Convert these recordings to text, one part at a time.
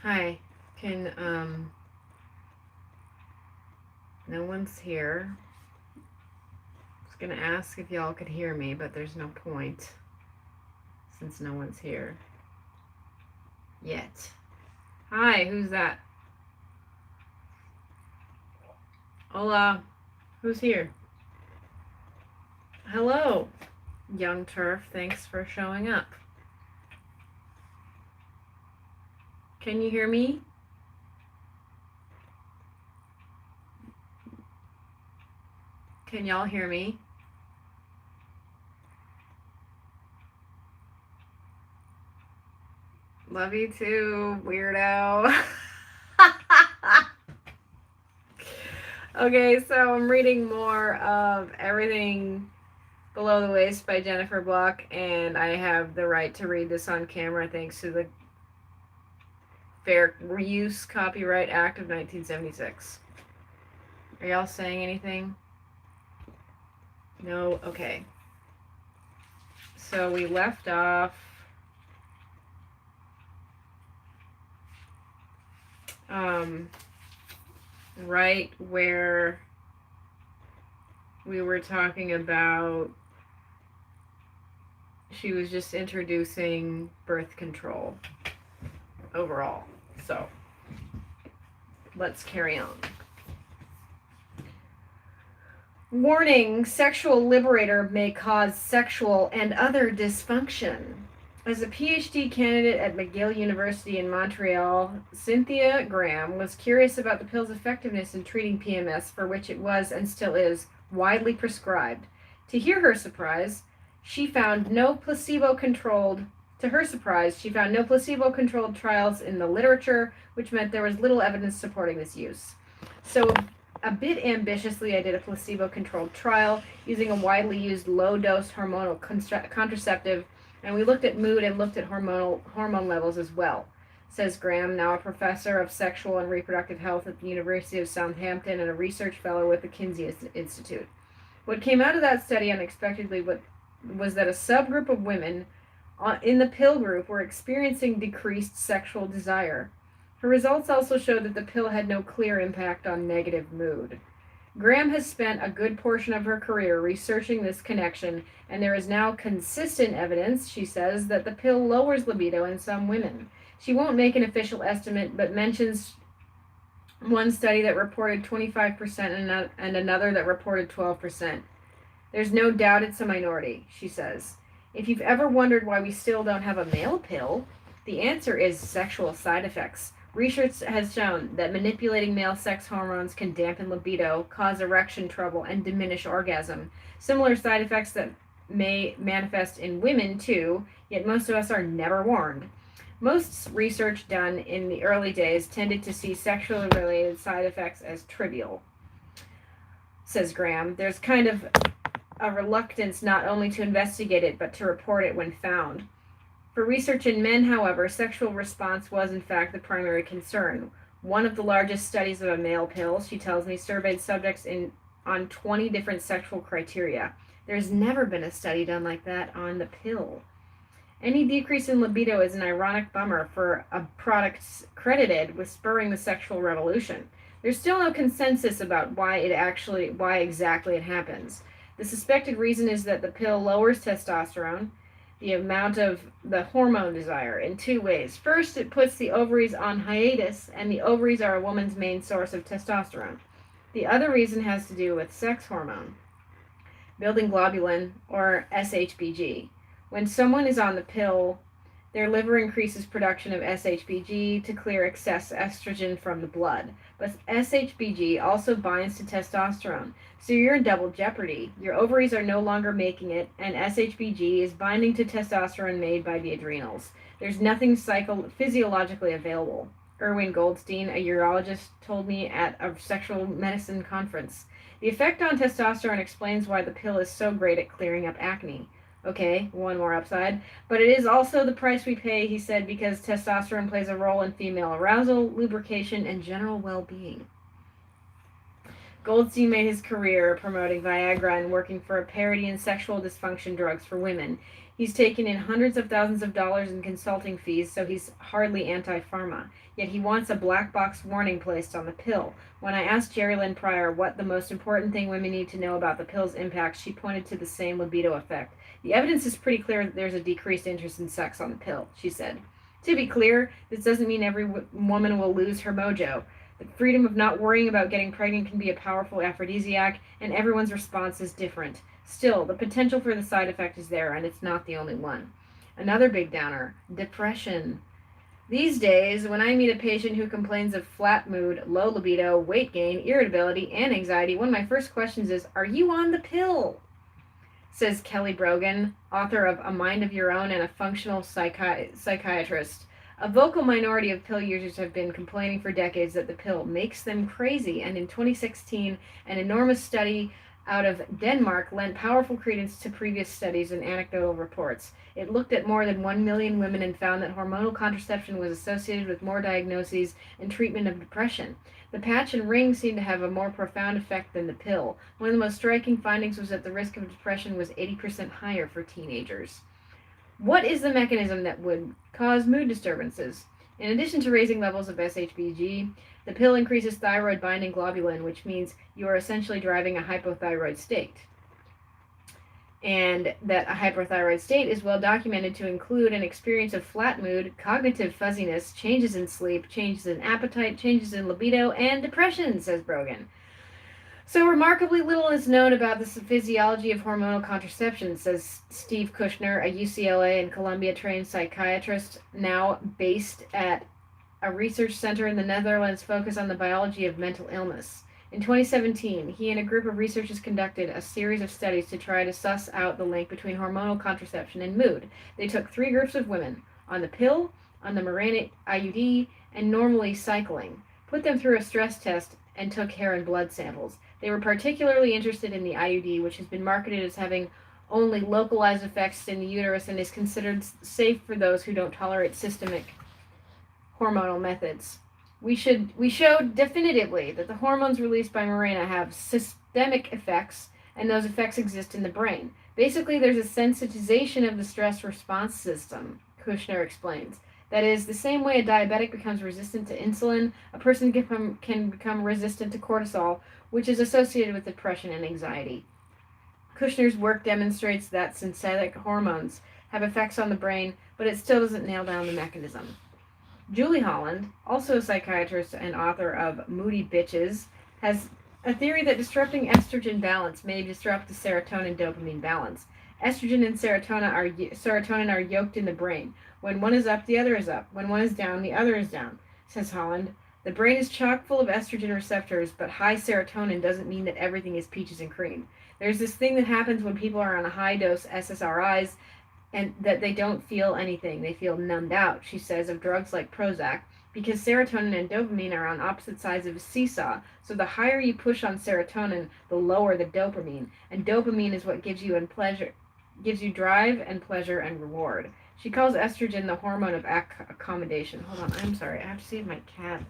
Hi. Can, no one's here. I was gonna ask if y'all could hear me, but there's no point since no one's here yet. Hi, who's that? Hola. Who's here? Hello, young turf. Thanks for showing up. Can you hear me? Can y'all hear me? Love you too, weirdo. Okay, so I'm reading more of Everything Below the Waist by Jennifer Block, and I have the right to read this on camera thanks to the Fair Use Copyright Act of 1976. Are y'all saying anything? No? Okay. So we left off right where we were talking about she was just introducing birth control overall. So let's carry on. Warning, sexual liberator may cause sexual and other dysfunction. As a PhD candidate at McGill University in Montreal, Cynthia Graham was curious about the pill's effectiveness in treating PMS, for which it was and still is widely prescribed. To her surprise, she found no placebo-controlled trials in the literature, which meant there was little evidence supporting this use. So, a bit ambitiously, I did a placebo-controlled trial using a widely used low-dose hormonal contraceptive, and we looked at mood and looked at hormone levels as well, says Graham, now a professor of sexual and reproductive health at the University of Southampton and a research fellow with the Kinsey Institute. What came out of that study unexpectedly was that a subgroup of women in the pill group were experiencing decreased sexual desire. Her results also showed that the pill had no clear impact on negative mood. Graham has spent a good portion of her career researching this connection, and there is now consistent evidence, she says, that the pill lowers libido in some women. She won't make an official estimate, but mentions one study that reported 25% and another that reported 12%. There's no doubt it's a minority, she says. If you've ever wondered why we still don't have a male pill, the answer is sexual side effects. Research has shown that manipulating male sex hormones can dampen libido, cause erection trouble, and diminish orgasm. Similar side effects that may manifest in women too, yet most of us are never warned. Most research done in the early days tended to see sexually related side effects as trivial, says Graham. There's kind of a reluctance not only to investigate it, but to report it when found. For research in men, however, sexual response was in fact the primary concern. One of the largest studies of a male pill, she tells me, surveyed subjects on 20 different sexual criteria. There's never been a study done like that on the pill. Any decrease in libido is an ironic bummer for a product credited with spurring the sexual revolution. There's still no consensus about why exactly it happens. The suspected reason is that the pill lowers testosterone, the amount of the hormone desire, in two ways. First, it puts the ovaries on hiatus, and the ovaries are a woman's main source of testosterone. The other reason has to do with sex hormone, building globulin, or SHBG. When someone is on the pill, their liver increases production of SHBG to clear excess estrogen from the blood. But SHBG also binds to testosterone, so you're in double jeopardy. Your ovaries are no longer making it, and SHBG is binding to testosterone made by the adrenals. There's nothing physiologically available. Erwin Goldstein, a urologist, told me at a sexual medicine conference. The effect on testosterone explains why the pill is so great at clearing up acne. Okay, one more upside. But it is also the price we pay, he said, because testosterone plays a role in female arousal, lubrication, and general well-being. Goldstein made his career promoting Viagra and working for a parity in sexual dysfunction drugs for women. He's taken in hundreds of thousands of dollars in consulting fees, so he's hardly anti-pharma. Yet he wants a black box warning placed on the pill. When I asked Jerry Lynn Pryor what the most important thing women need to know about the pill's impact, she pointed to the same libido effect. The evidence is pretty clear that there's a decreased interest in sex on the pill, she said. To be clear, this doesn't mean every woman will lose her mojo. The freedom of not worrying about getting pregnant can be a powerful aphrodisiac, and everyone's response is different. Still, the potential for the side effect is there, and it's not the only one. Another big downer, depression. These days, when I meet a patient who complains of flat mood, low libido, weight gain, irritability, and anxiety, one of my first questions is, "Are you on the pill?" Says Kelly Brogan, author of A Mind of Your Own and a functional psychiatrist. A vocal minority of pill users have been complaining for decades that the pill makes them crazy, and in 2016, an enormous study out of Denmark lent powerful credence to previous studies and anecdotal reports. It looked at more than 1 million women and found that hormonal contraception was associated with more diagnoses and treatment of depression. The patch and ring seemed to have a more profound effect than the pill. One of the most striking findings was that the risk of depression was 80% higher for teenagers. What is the mechanism that would cause mood disturbances? In addition to raising levels of SHBG, the pill increases thyroid binding globulin, which means you are essentially driving a hypothyroid state. And that a hyperthyroid state is well documented to include an experience of flat mood, cognitive fuzziness, changes in sleep, changes in appetite, changes in libido, and depression, says Brogan. So remarkably little is known about the physiology of hormonal contraception, says Steve Kushner, a UCLA and Columbia trained psychiatrist now based at a research center in the Netherlands focused on the biology of mental illness. In 2017, he and a group of researchers conducted a series of studies to try to suss out the link between hormonal contraception and mood. They took 3 groups of women, on the pill, on the Mirena IUD, and normally cycling, put them through a stress test, and took hair and blood samples. They were particularly interested in the IUD, which has been marketed as having only localized effects in the uterus and is considered safe for those who don't tolerate systemic hormonal methods. We showed definitively that the hormones released by Mirena have systemic effects, and those effects exist in the brain. Basically, there's a sensitization of the stress response system, Kushner explains. That is, the same way a diabetic becomes resistant to insulin, a person can become resistant to cortisol, which is associated with depression and anxiety. Kushner's work demonstrates that synthetic hormones have effects on the brain, but it still doesn't nail down the mechanism. Julie Holland, also a psychiatrist and author of Moody Bitches, has a theory that disrupting estrogen balance may disrupt the serotonin-dopamine balance. Estrogen and serotonin are yoked in the brain. When one is up, the other is up. When one is down, the other is down, says Holland. The brain is chock full of estrogen receptors, but high serotonin doesn't mean that everything is peaches and cream. There's this thing that happens when people are on a high-dose SSRIs, and that they don't feel anything. They feel numbed out, she says, of drugs like Prozac, because serotonin and dopamine are on opposite sides of a seesaw. So the higher you push on serotonin, the lower the dopamine. And dopamine is what gives you drive and pleasure and reward. She calls estrogen the hormone of accommodation. Hold on, I'm sorry. I have to see if my cat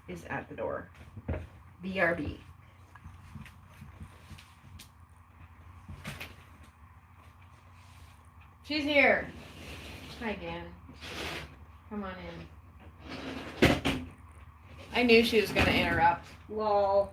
is at the door. BRB. She's here. Hi, Dan. Come on in. I knew she was going to interrupt. Lol.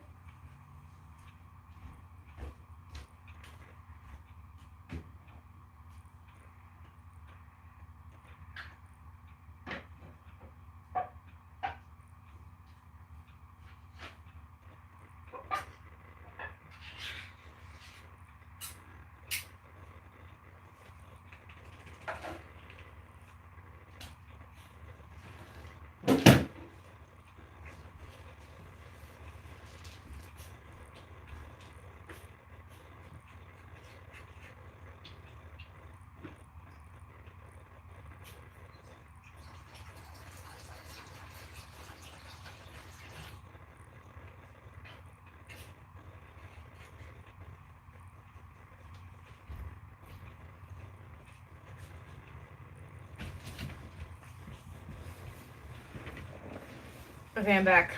Okay, I'm back.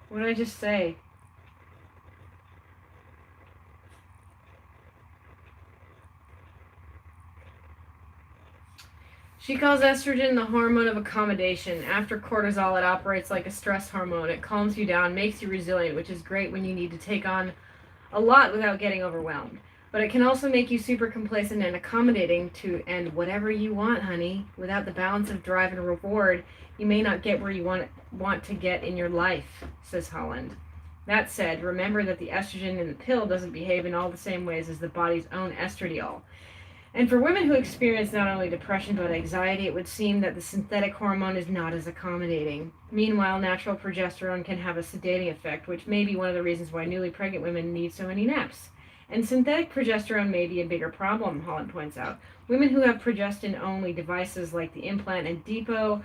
What did I just say? She calls estrogen the hormone of accommodation. After cortisol, it operates like a stress hormone. It calms you down, makes you resilient, which is great when you need to take on a lot without getting overwhelmed. But it can also make you super complacent and accommodating to end whatever you want, honey. Without the balance of drive and reward, you may not get where you want to get in your life, says Holland. That said, remember that the estrogen in the pill doesn't behave in all the same ways as the body's own estradiol. And for women who experience not only depression but anxiety, it would seem that the synthetic hormone is not as accommodating. Meanwhile, natural progesterone can have a sedating effect, which may be one of the reasons why newly pregnant women need so many naps. And synthetic progesterone may be a bigger problem, Holland points out. Women who have progestin-only devices like the implant and depot,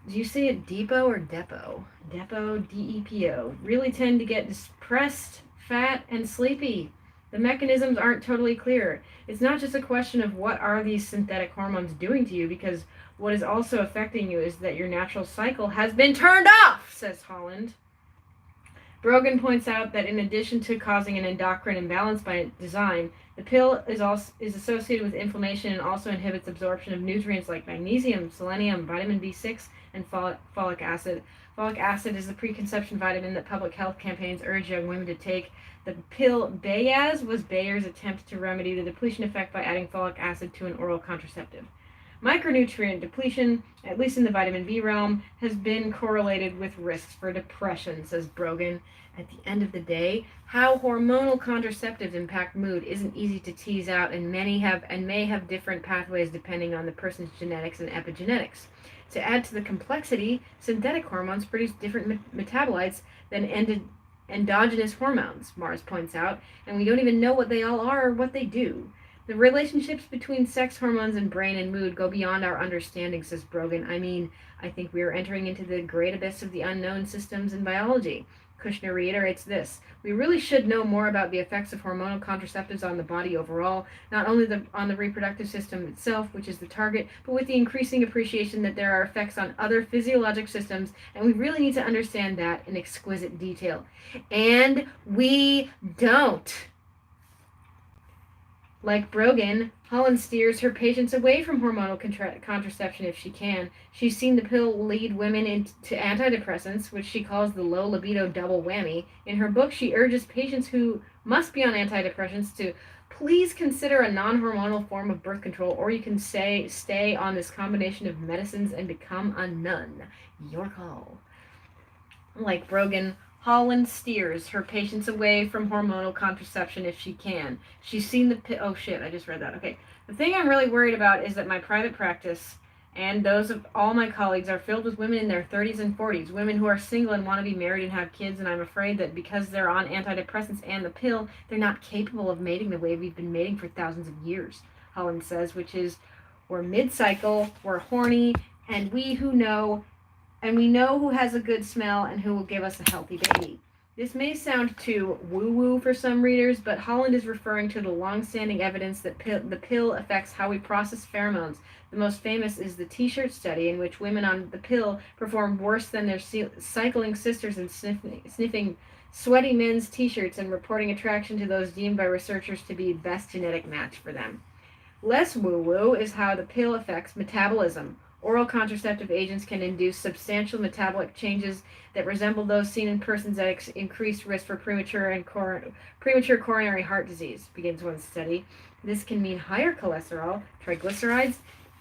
do you say it depot or depot? Depot, D-E-P-O, really tend to get depressed, fat, and sleepy. The mechanisms aren't totally clear. It's not just a question of what are these synthetic hormones doing to you, because what is also affecting you is that your natural cycle has been turned off, says Holland. Brogan points out that in addition to causing an endocrine imbalance by design, the pill is associated with inflammation and also inhibits absorption of nutrients like magnesium, selenium, vitamin B6, and folic acid. Folic acid is the preconception vitamin that public health campaigns urge young women to take. The pill Bayaz was Bayer's attempt to remedy the depletion effect by adding folic acid to an oral contraceptive. Micronutrient depletion, at least in the vitamin B realm, has been correlated with risks for depression, says Brogan. At the end of the day, how hormonal contraceptives impact mood isn't easy to tease out, and may have different pathways depending on the person's genetics and epigenetics. To add to the complexity, synthetic hormones produce different metabolites than endogenous hormones, Mars points out, and we don't even know what they all are or what they do. The relationships between sex hormones and brain and mood go beyond our understanding, says Brogan. I think we are entering into the great abyss of the unknown systems in biology. Kushner reiterates this: we really should know more about the effects of hormonal contraceptives on the body overall, not only on the reproductive system itself, which is the target, but with the increasing appreciation that there are effects on other physiologic systems, and we really need to understand that in exquisite detail. And we don't. Like Brogan, Holland steers her patients away from hormonal contraception if she can. She's seen the pill lead women into antidepressants, which she calls the low libido double whammy. In her book, she urges patients who must be on antidepressants to please consider a non-hormonal form of birth control, or you can stay on this combination of medicines and become a nun. Your call. Like Brogan, Holland steers her patients away from hormonal contraception if she can. She's seen the oh shit, I just read that. Okay. The thing I'm really worried about is that my private practice and those of all my colleagues are filled with women in their 30s and 40s, women who are single and want to be married and have kids, and I'm afraid that because they're on antidepressants and the pill, they're not capable of mating the way we've been mating for thousands of years, Holland says, which is we're mid-cycle, we're horny, and we know who has a good smell and who will give us a healthy baby. This may sound too woo-woo for some readers, but Holland is referring to the long-standing evidence that the pill affects how we process pheromones. The most famous is the T-shirt study, in which women on the pill performed worse than their cycling sisters in sniffing sweaty men's T-shirts and reporting attraction to those deemed by researchers to be the best genetic match for them. Less woo-woo is how the pill affects metabolism. Oral contraceptive agents can induce substantial metabolic changes that resemble those seen in persons at increased risk for premature coronary heart disease, begins one study. This can mean higher cholesterol, triglycerides,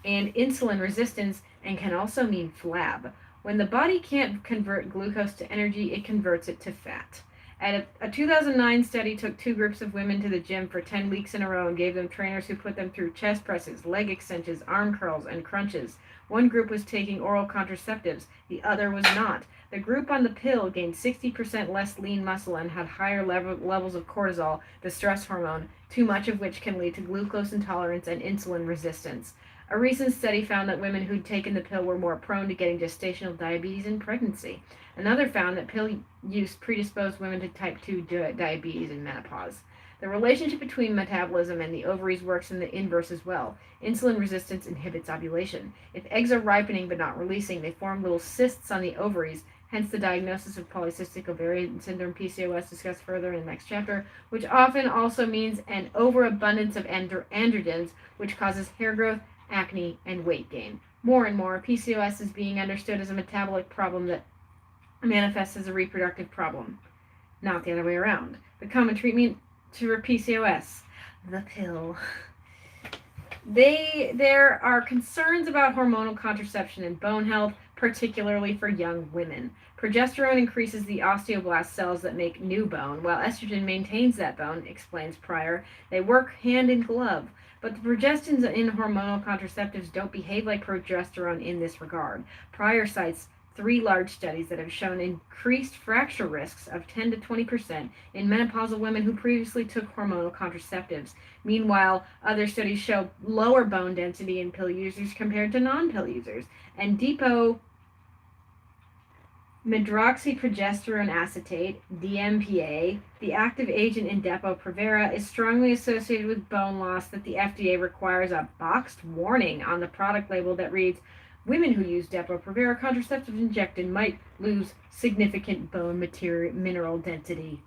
and insulin resistance, and can also mean flab. When the body can't convert glucose to energy, it converts it to fat. A 2009 study took two groups of women to the gym for 10 weeks in a row and gave them trainers who put them through chest presses, leg extensions, arm curls, and crunches. One group was taking oral contraceptives, the other was not. The group on the pill gained 60% less lean muscle and had higher levels of cortisol, the stress hormone, too much of which can lead to glucose intolerance and insulin resistance. A recent study found that women who'd taken the pill were more prone to getting gestational diabetes in pregnancy. Another found that pill use predisposed women to type 2 diabetes in menopause. The relationship between metabolism and the ovaries works in the inverse as well. Insulin resistance inhibits ovulation. If eggs are ripening but not releasing, they form little cysts on the ovaries, hence the diagnosis of polycystic ovarian syndrome, PCOS, discussed further in the next chapter, which often also means an overabundance of androgens, which causes hair growth, acne, and weight gain. More and more, PCOS is being understood as a metabolic problem that manifests as a reproductive problem, not the other way around. The common treatment for PCOS, the pill. There are concerns about hormonal contraception and bone health, particularly for young women. Progesterone increases the osteoblast cells that make new bone, while estrogen maintains that bone, explains Pryor. They work hand in glove. But the progestins in hormonal contraceptives don't behave like progesterone in this regard. Pryor cites 3 large studies that have shown increased fracture risks of 10 to 20% in menopausal women who previously took hormonal contraceptives. Meanwhile, other studies show lower bone density in pill users compared to non-pill users. And medroxyprogesterone acetate, DMPA, the active agent in Depo-Provera, is strongly associated with bone loss that the FDA requires a boxed warning on the product label that reads, "Women who use Depo-Provera contraceptives injected might lose significant bone mineral density."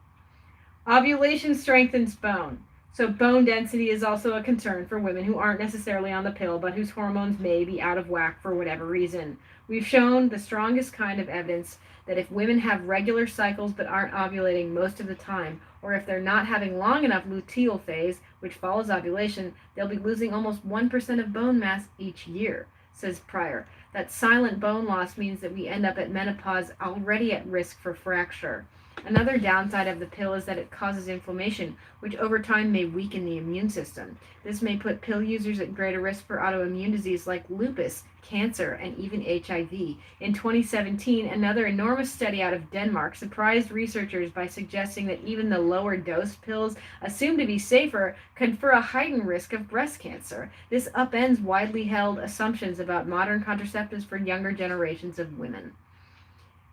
Ovulation strengthens bone. So bone density is also a concern for women who aren't necessarily on the pill, but whose hormones may be out of whack for whatever reason. We've shown the strongest kind of evidence that if women have regular cycles but aren't ovulating most of the time, or if they're not having long enough luteal phase, which follows ovulation, they'll be losing almost 1% of bone mass each year, says Pryor. That silent bone loss means that we end up at menopause already at risk for fracture. Another downside of the pill is that it causes inflammation, which over time may weaken the immune system. This may put pill users at greater risk for autoimmune disease like lupus, cancer, and even HIV. In 2017, another enormous study out of Denmark surprised researchers by suggesting that even the lower dose pills, assumed to be safer, confer a heightened risk of breast cancer. This upends widely held assumptions about modern contraceptives for younger generations of women,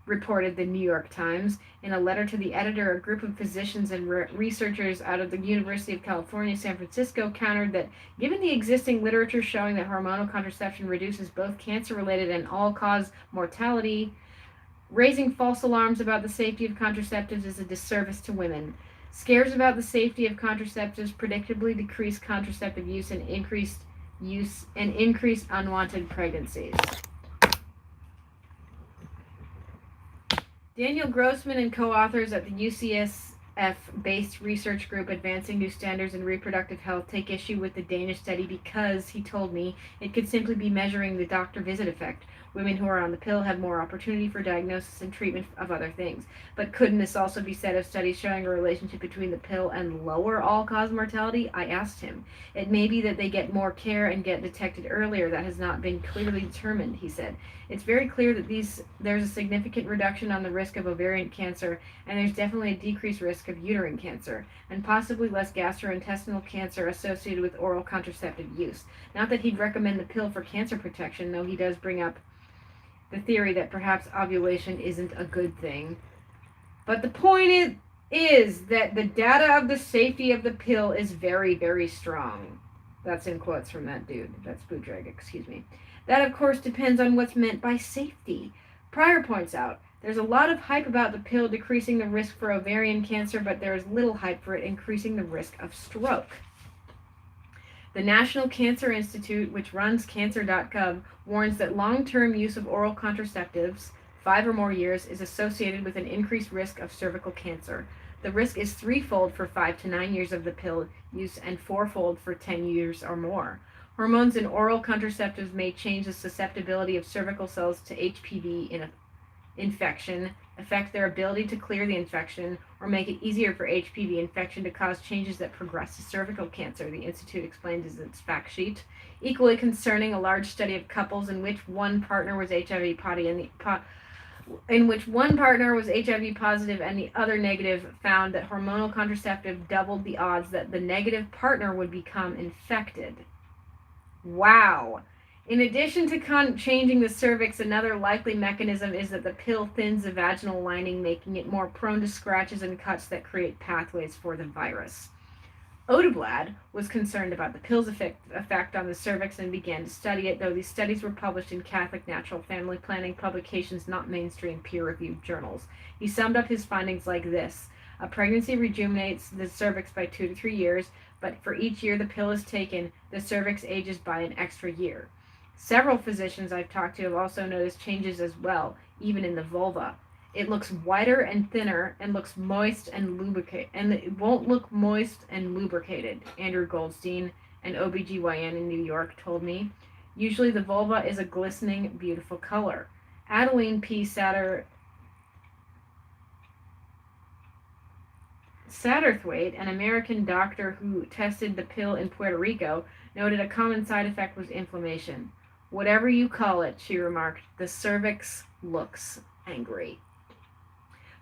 reported the New York Times. In a letter to the editor, a group of physicians and researchers out of the University of California, San Francisco countered that given the existing literature showing that hormonal contraception reduces both cancer-related and all-cause mortality, raising false alarms about the safety of contraceptives is a disservice to women. Scares about the safety of contraceptives predictably decrease contraceptive use and increased unwanted pregnancies. Daniel Grossman and co-authors at the UCSF-based research group Advancing New Standards in Reproductive Health take issue with the Danish study because, he told me, it could simply be measuring the doctor visit effect. Women who are on the pill have more opportunity for diagnosis and treatment of other things. But couldn't this also be said of studies showing a relationship between the pill and lower all-cause mortality? I asked him. It may be that they get more care and get detected earlier. That has not been clearly determined, he said. It's very clear that there's a significant reduction on the risk of ovarian cancer, and there's definitely a decreased risk of uterine cancer, and possibly less gastrointestinal cancer associated with oral contraceptive use. Not that he'd recommend the pill for cancer protection, though he does bring up the theory that perhaps ovulation isn't a good thing. But the point is that the data of the safety of the pill is very, very strong. That's in quotes from that dude. That's Budrag, excuse me. That, of course, depends on what's meant by safety. Pryor points out, there's a lot of hype about the pill decreasing the risk for ovarian cancer, but there is little hype for it increasing the risk of stroke. The National Cancer Institute, which runs cancer.gov, warns that long-term use of oral contraceptives, 5 or more years, is associated with an increased risk of cervical cancer. The risk is 3-fold for 5 to 9 years of the pill use and 4-fold for 10 years or more. Hormones in oral contraceptives may change the susceptibility of cervical cells to HPV infection, affect their ability to clear the infection, or make it easier for HPV infection to cause changes that progress to cervical cancer, the Institute explains in its fact sheet. Equally concerning, a large study of couples in which one partner was HIV positive and the other negative found that hormonal contraceptive doubled the odds that the negative partner would become infected. Wow. In addition to changing the cervix, another likely mechanism is that the pill thins the vaginal lining, making it more prone to scratches and cuts that create pathways for the virus. Odeblad was concerned about the pill's effect on the cervix and began to study it, though these studies were published in Catholic Natural Family Planning publications, not mainstream peer-reviewed journals. He summed up his findings like this. A pregnancy rejuvenates the cervix by 2 to 3 years, but for each year the pill is taken, the cervix ages by an extra year. Several physicians I've talked to have also noticed changes as well, even in the vulva. It looks whiter and thinner and looks moist and lubricated, and it won't look moist and lubricated, Andrew Goldstein, an OBGYN in New York, told me. Usually the vulva is a glistening, beautiful color. Adeline P. Satterthwaite, an American doctor who tested the pill in Puerto Rico, noted a common side effect was inflammation. Whatever you call it, she remarked, the cervix looks angry.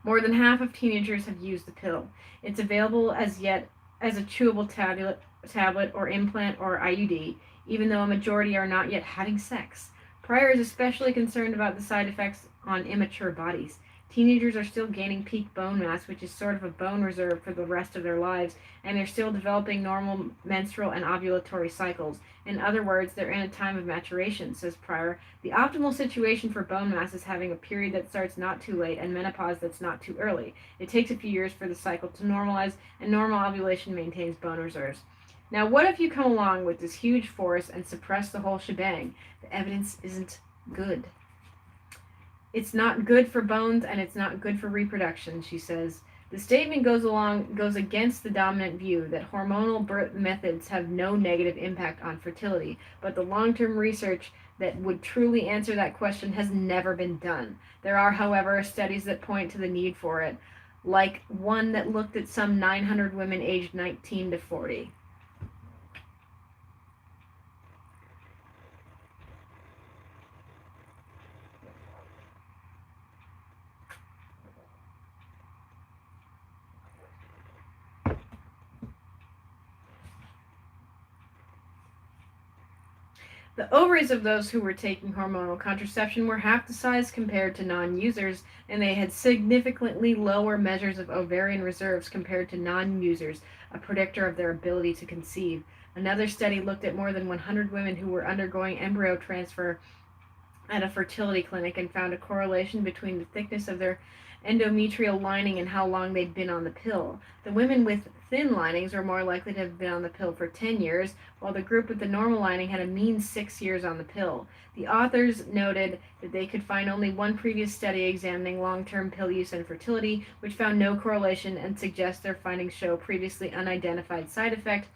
More than half of teenagers have used the pill. It's available as yet as a chewable tablet or implant or IUD, even though a majority are not yet having sex. Pryor is especially concerned about the side effects on immature bodies. Teenagers are still gaining peak bone mass, which is sort of a bone reserve for the rest of their lives, and they're still developing normal menstrual and ovulatory cycles. In other words, they're in a time of maturation, says Pryor. The optimal situation for bone mass is having a period that starts not too late and menopause that's not too early. It takes a few years for the cycle to normalize, and normal ovulation maintains bone reserves. Now, what if you come along with this huge force and suppress the whole shebang? The evidence isn't good. It's not good for bones, and it's not good for reproduction, she says. The statement goes against the dominant view that hormonal birth methods have no negative impact on fertility, but the long-term research that would truly answer that question has never been done. There are, however, studies that point to the need for it, like one that looked at some 900 women aged 19 to 40. The ovaries of those who were taking hormonal contraception were half the size compared to non-users, and they had significantly lower measures of ovarian reserves compared to non-users, a predictor of their ability to conceive. Another study looked at more than 100 women who were undergoing embryo transfer at a fertility clinic and found a correlation between the thickness of their endometrial lining and how long they'd been on the pill. The women with thin linings were more likely to have been on the pill for 10 years, while the group with the normal lining had a mean 6 years on the pill. The authors noted that they could find only one previous study examining long-term pill use and fertility, which found no correlation and suggests their findings show previously unidentified side effect,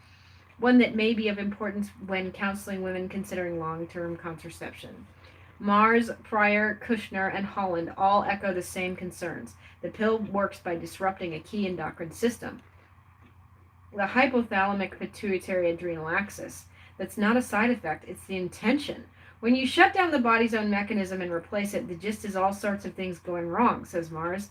one that may be of importance when counseling women considering long-term contraception. Mars, Pryor, Kushner, and Holland all echo the same concerns. The pill works by disrupting a key endocrine system, the hypothalamic pituitary adrenal axis. That's not a side effect, it's the intention. When you shut down the body's own mechanism and replace it, the gist is all sorts of things going wrong, says Mars.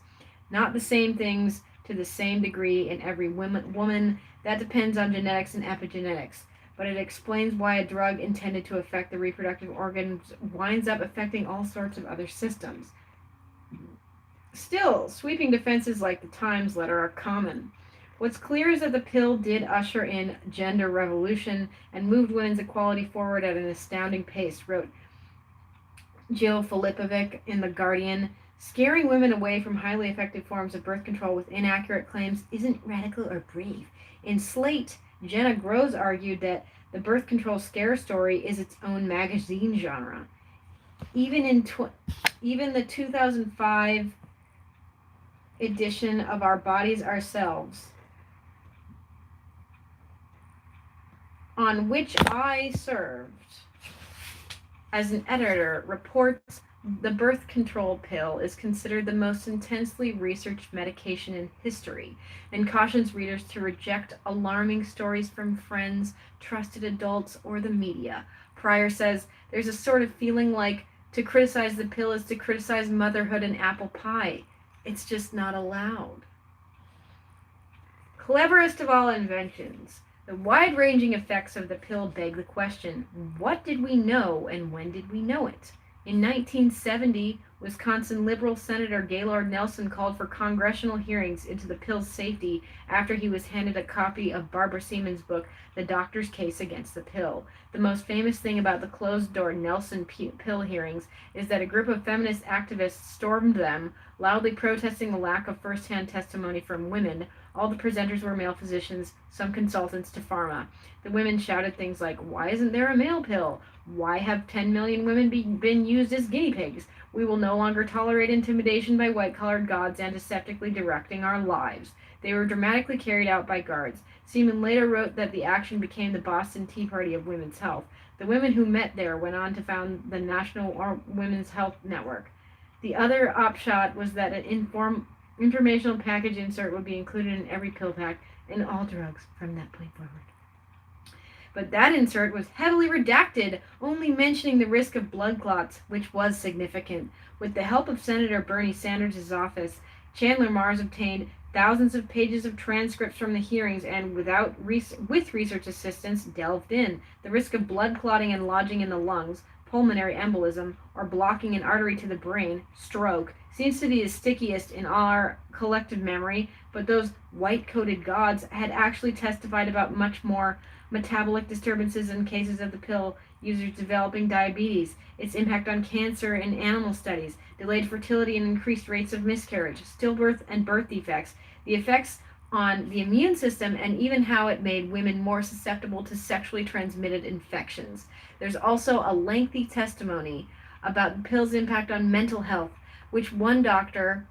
Not the same things to the same degree in every woman. That depends on genetics and epigenetics. But it explains why a drug intended to affect the reproductive organs winds up affecting all sorts of other systems. Still, sweeping defenses like the Times letter are common. What's clear is that the pill did usher in gender revolution and moved women's equality forward at an astounding pace, wrote Jill Filipovic in The Guardian. Scaring women away from highly effective forms of birth control with inaccurate claims isn't radical or brave. In Slate, Jenna Groves argued that the birth control scare story is its own magazine genre. Even the 2005 edition of Our Bodies Ourselves, on which I served as an editor, reports the birth control pill is considered the most intensely researched medication in history, and cautions readers to reject alarming stories from friends, trusted adults, or the media. Pryor says there's a sort of feeling like to criticize the pill is to criticize motherhood and apple pie. It's just not allowed. Cleverest of all inventions, the wide-ranging effects of the pill beg the question, what did we know and when did we know it? In 1970, Wisconsin liberal Senator Gaylord Nelson called for congressional hearings into the pill's safety after he was handed a copy of Barbara Seaman's book, The Doctor's Case Against the Pill. The most famous thing about the closed-door Nelson pill hearings is that a group of feminist activists stormed them, loudly protesting the lack of first-hand testimony from women. All the presenters were male physicians, some consultants to pharma. The women shouted things like, "Why isn't there a male pill? Why have 10 million women been used as guinea pigs? We will no longer tolerate intimidation by white-collared gods antiseptically directing our lives." They were dramatically carried out by guards. Seaman later wrote that the action became the Boston Tea Party of women's health. The women who met there went on to found the National Women's Health Network. The other upshot was that an informational package insert would be included in every pill pack and all drugs from that point forward. But that insert was heavily redacted, only mentioning the risk of blood clots, which was significant. With the help of Senator Bernie Sanders' office, Chandler Mars obtained thousands of pages of transcripts from the hearings and, with research assistance, delved in. The risk of blood clotting and lodging in the lungs, pulmonary embolism, or blocking an artery to the brain, stroke, seems to be the stickiest in our collective memory, but those white-coated gods had actually testified about much more: metabolic disturbances in cases of the pill, users developing diabetes, its impact on cancer in animal studies, delayed fertility and increased rates of miscarriage, stillbirth and birth defects, the effects on the immune system, and even how it made women more susceptible to sexually transmitted infections. There's also a lengthy testimony about the pill's impact on mental health, with one doctor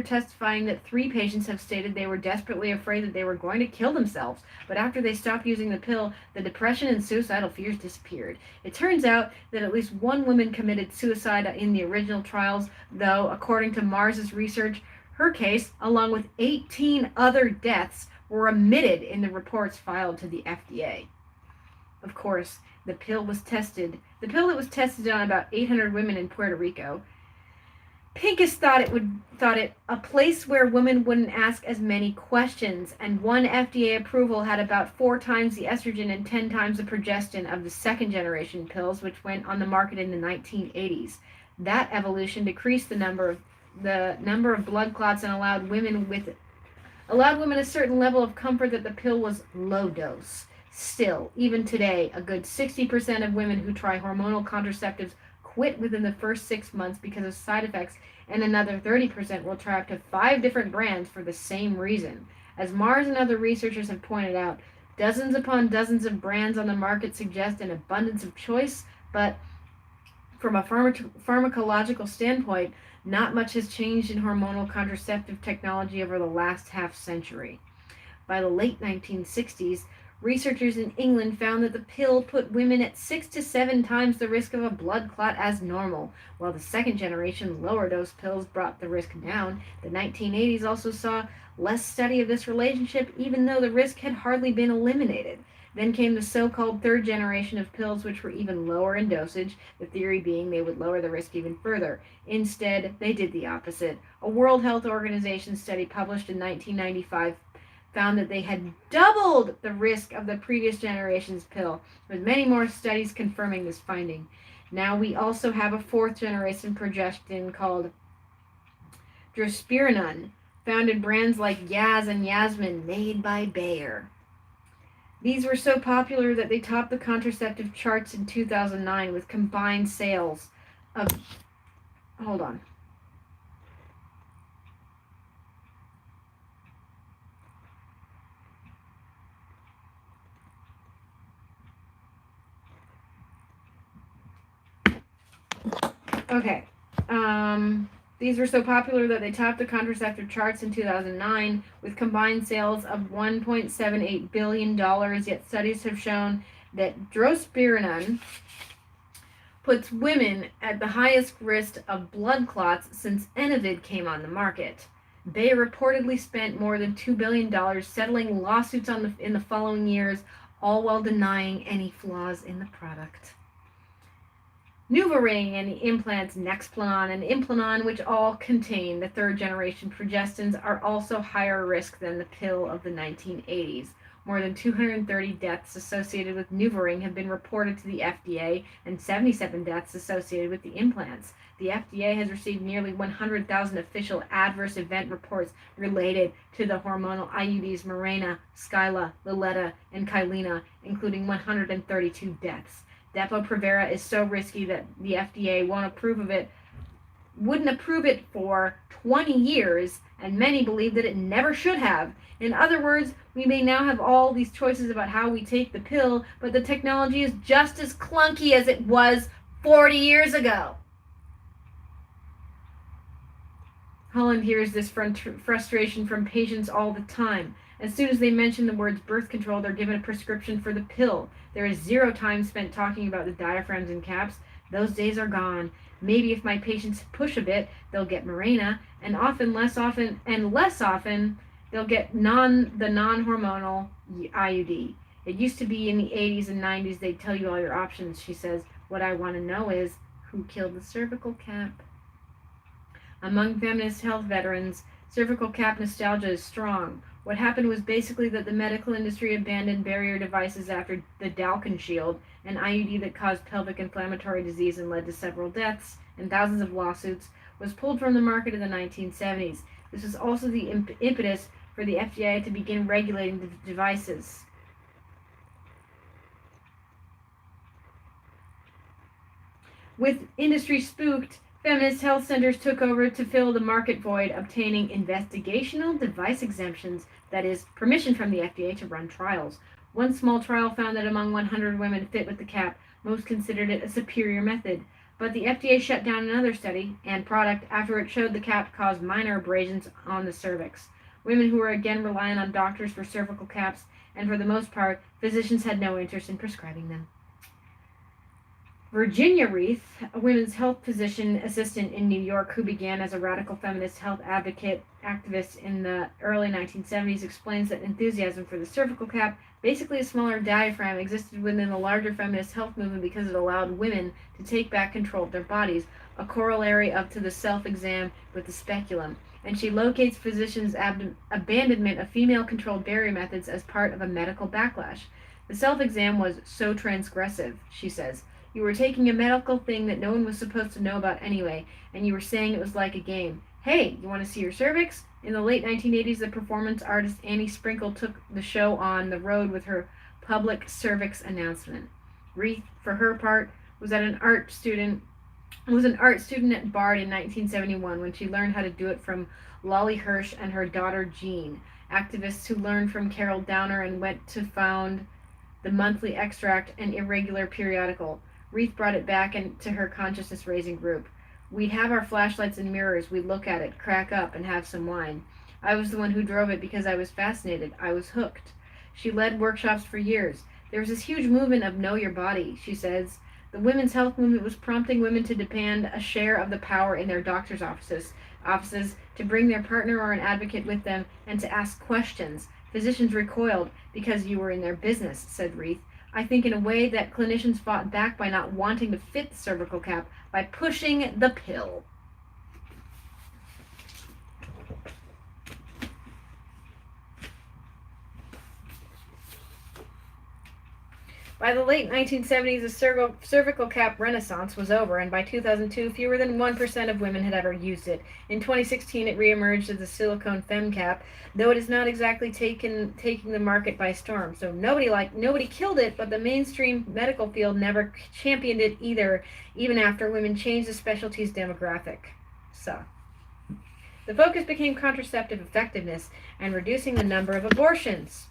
testifying that 3 patients have stated they were desperately afraid that they were going to kill themselves, but after they stopped using the pill, the depression and suicidal fears disappeared. It turns out that at least 1 woman committed suicide in the original trials, though, according to Mars's research, her case, along with 18 other deaths, were omitted in the reports filed to the FDA. Of course, the pill that was tested on about 800 women in Puerto Rico. Pincus thought it a place where women wouldn't ask as many questions, and one FDA approval had about 4 times the estrogen and 10 times the progestin of the second-generation pills, which went on the market in the 1980s. That evolution decreased the number of blood clots and allowed women a certain level of comfort that the pill was low dose. Still, even today, a good 60% of women who try hormonal contraceptives quit within the first 6 months because of side effects, and another 30% will try up to 5 different brands for the same reason. As Mars and other researchers have pointed out, dozens upon dozens of brands on the market suggest an abundance of choice, but from a pharmacological standpoint, not much has changed in hormonal contraceptive technology over the last half-century. By the late 1960s, researchers in England found that the pill put women at 6 to 7 times the risk of a blood clot as normal, while the second-generation lower-dose pills brought the risk down. The 1980s also saw less study of this relationship, even though the risk had hardly been eliminated. Then came the so-called third generation of pills, which were even lower in dosage, the theory being they would lower the risk even further. Instead, they did the opposite. A World Health Organization study published in 1995 found that they had doubled the risk of the previous generation's pill, with many more studies confirming this finding. Now we also have a 4th generation progestin called drospirenone, found in brands like Yaz and Yasmin, made by Bayer. These were so popular that they topped the contraceptive charts in 2009 with combined sales of... Hold on. Okay. These were so popular that they topped the contraceptive charts in 2009 with combined sales of $1.78 billion, yet studies have shown that drospirenone puts women at the highest risk of blood clots since Enovid came on the market. Bayer reportedly spent more than $2 billion settling lawsuits in the following years, all while denying any flaws in the product. NuvaRing and the implants Nexplanon and Implanon, which all contain the third generation progestins, are also higher risk than the pill of the 1980s. More than 230 deaths associated with NuvaRing have been reported to the FDA, and 77 deaths associated with the implants. The FDA has received nearly 100,000 official adverse event reports related to the hormonal IUDs Mirena, Skyla, Liletta, and Kylena, including 132 deaths. Depo-Provera is so risky that the FDA wouldn't approve it for 20 years, and many believe that it never should have. In other words, we may now have all these choices about how we take the pill, but the technology is just as clunky as it was 40 years ago. Holland hears this frustration from patients all the time. As soon as they mention the words birth control, they're given a prescription for the pill. There is zero time spent talking about the diaphragms and caps. Those days are gone. Maybe if my patients push a bit, they'll get Mirena, and less often, they'll get the non-hormonal IUD. It used to be in the 80s and 90s they'd tell you all your options, she says. What I want to know is, who killed the cervical cap? Among feminist health veterans, cervical cap nostalgia is strong. What happened was basically that the medical industry abandoned barrier devices after the Dalkin Shield, an IUD that caused pelvic inflammatory disease and led to several deaths and thousands of lawsuits, was pulled from the market in the 1970s. This was also the impetus for the FDA to begin regulating the devices. With industry spooked, feminist health centers took over to fill the market void, obtaining investigational device exemptions, that is, permission from the FDA to run trials. One small trial found that among 100 women fit with the cap, most considered it a superior method. But the FDA shut down another study and product after it showed the cap caused minor abrasions on the cervix. Women who were again reliant on doctors for cervical caps, and for the most part, physicians had no interest in prescribing them. Virginia Reith, a women's health physician assistant in New York who began as a radical feminist health activist in the early 1970s, explains that enthusiasm for the cervical cap, basically a smaller diaphragm, existed within the larger feminist health movement because it allowed women to take back control of their bodies, a corollary up to the self-exam with the speculum. And she locates physicians' abandonment of female-controlled barrier methods as part of a medical backlash. The self-exam was so transgressive, she says. You were taking a medical thing that no one was supposed to know about anyway, and you were saying it was like a game. Hey, you want to see your cervix? In the late 1980s, the performance artist Annie Sprinkle took the show on the road with her public cervix announcement. Reith, for her part, was an art student at Bard in 1971 when she learned how to do it from Lolly Hirsch and her daughter Jean, activists who learned from Carol Downer and went to found the Monthly Extract, an irregular periodical. Reith brought it back into her consciousness-raising group. We'd have our flashlights and mirrors. We'd look at it, crack up, and have some wine. I was the one who drove it because I was fascinated. I was hooked. She led workshops for years. There was this huge movement of know your body, she says. The women's health movement was prompting women to demand a share of the power in their doctor's offices, to bring their partner or an advocate with them, and to ask questions. Physicians recoiled because you were in their business, said Reith. I think in a way that clinicians fought back by not wanting to fit the cervical cap, by pushing the pill. By the late 1970s, the cervical cap renaissance was over, and by 2002, fewer than 1% of women had ever used it. In 2016, it reemerged as the silicone fem cap, though it is not exactly taking the market by storm. So nobody killed it, but the mainstream medical field never championed it either, even after women changed the specialty's demographic. So, the focus became contraceptive effectiveness and reducing the number of abortions.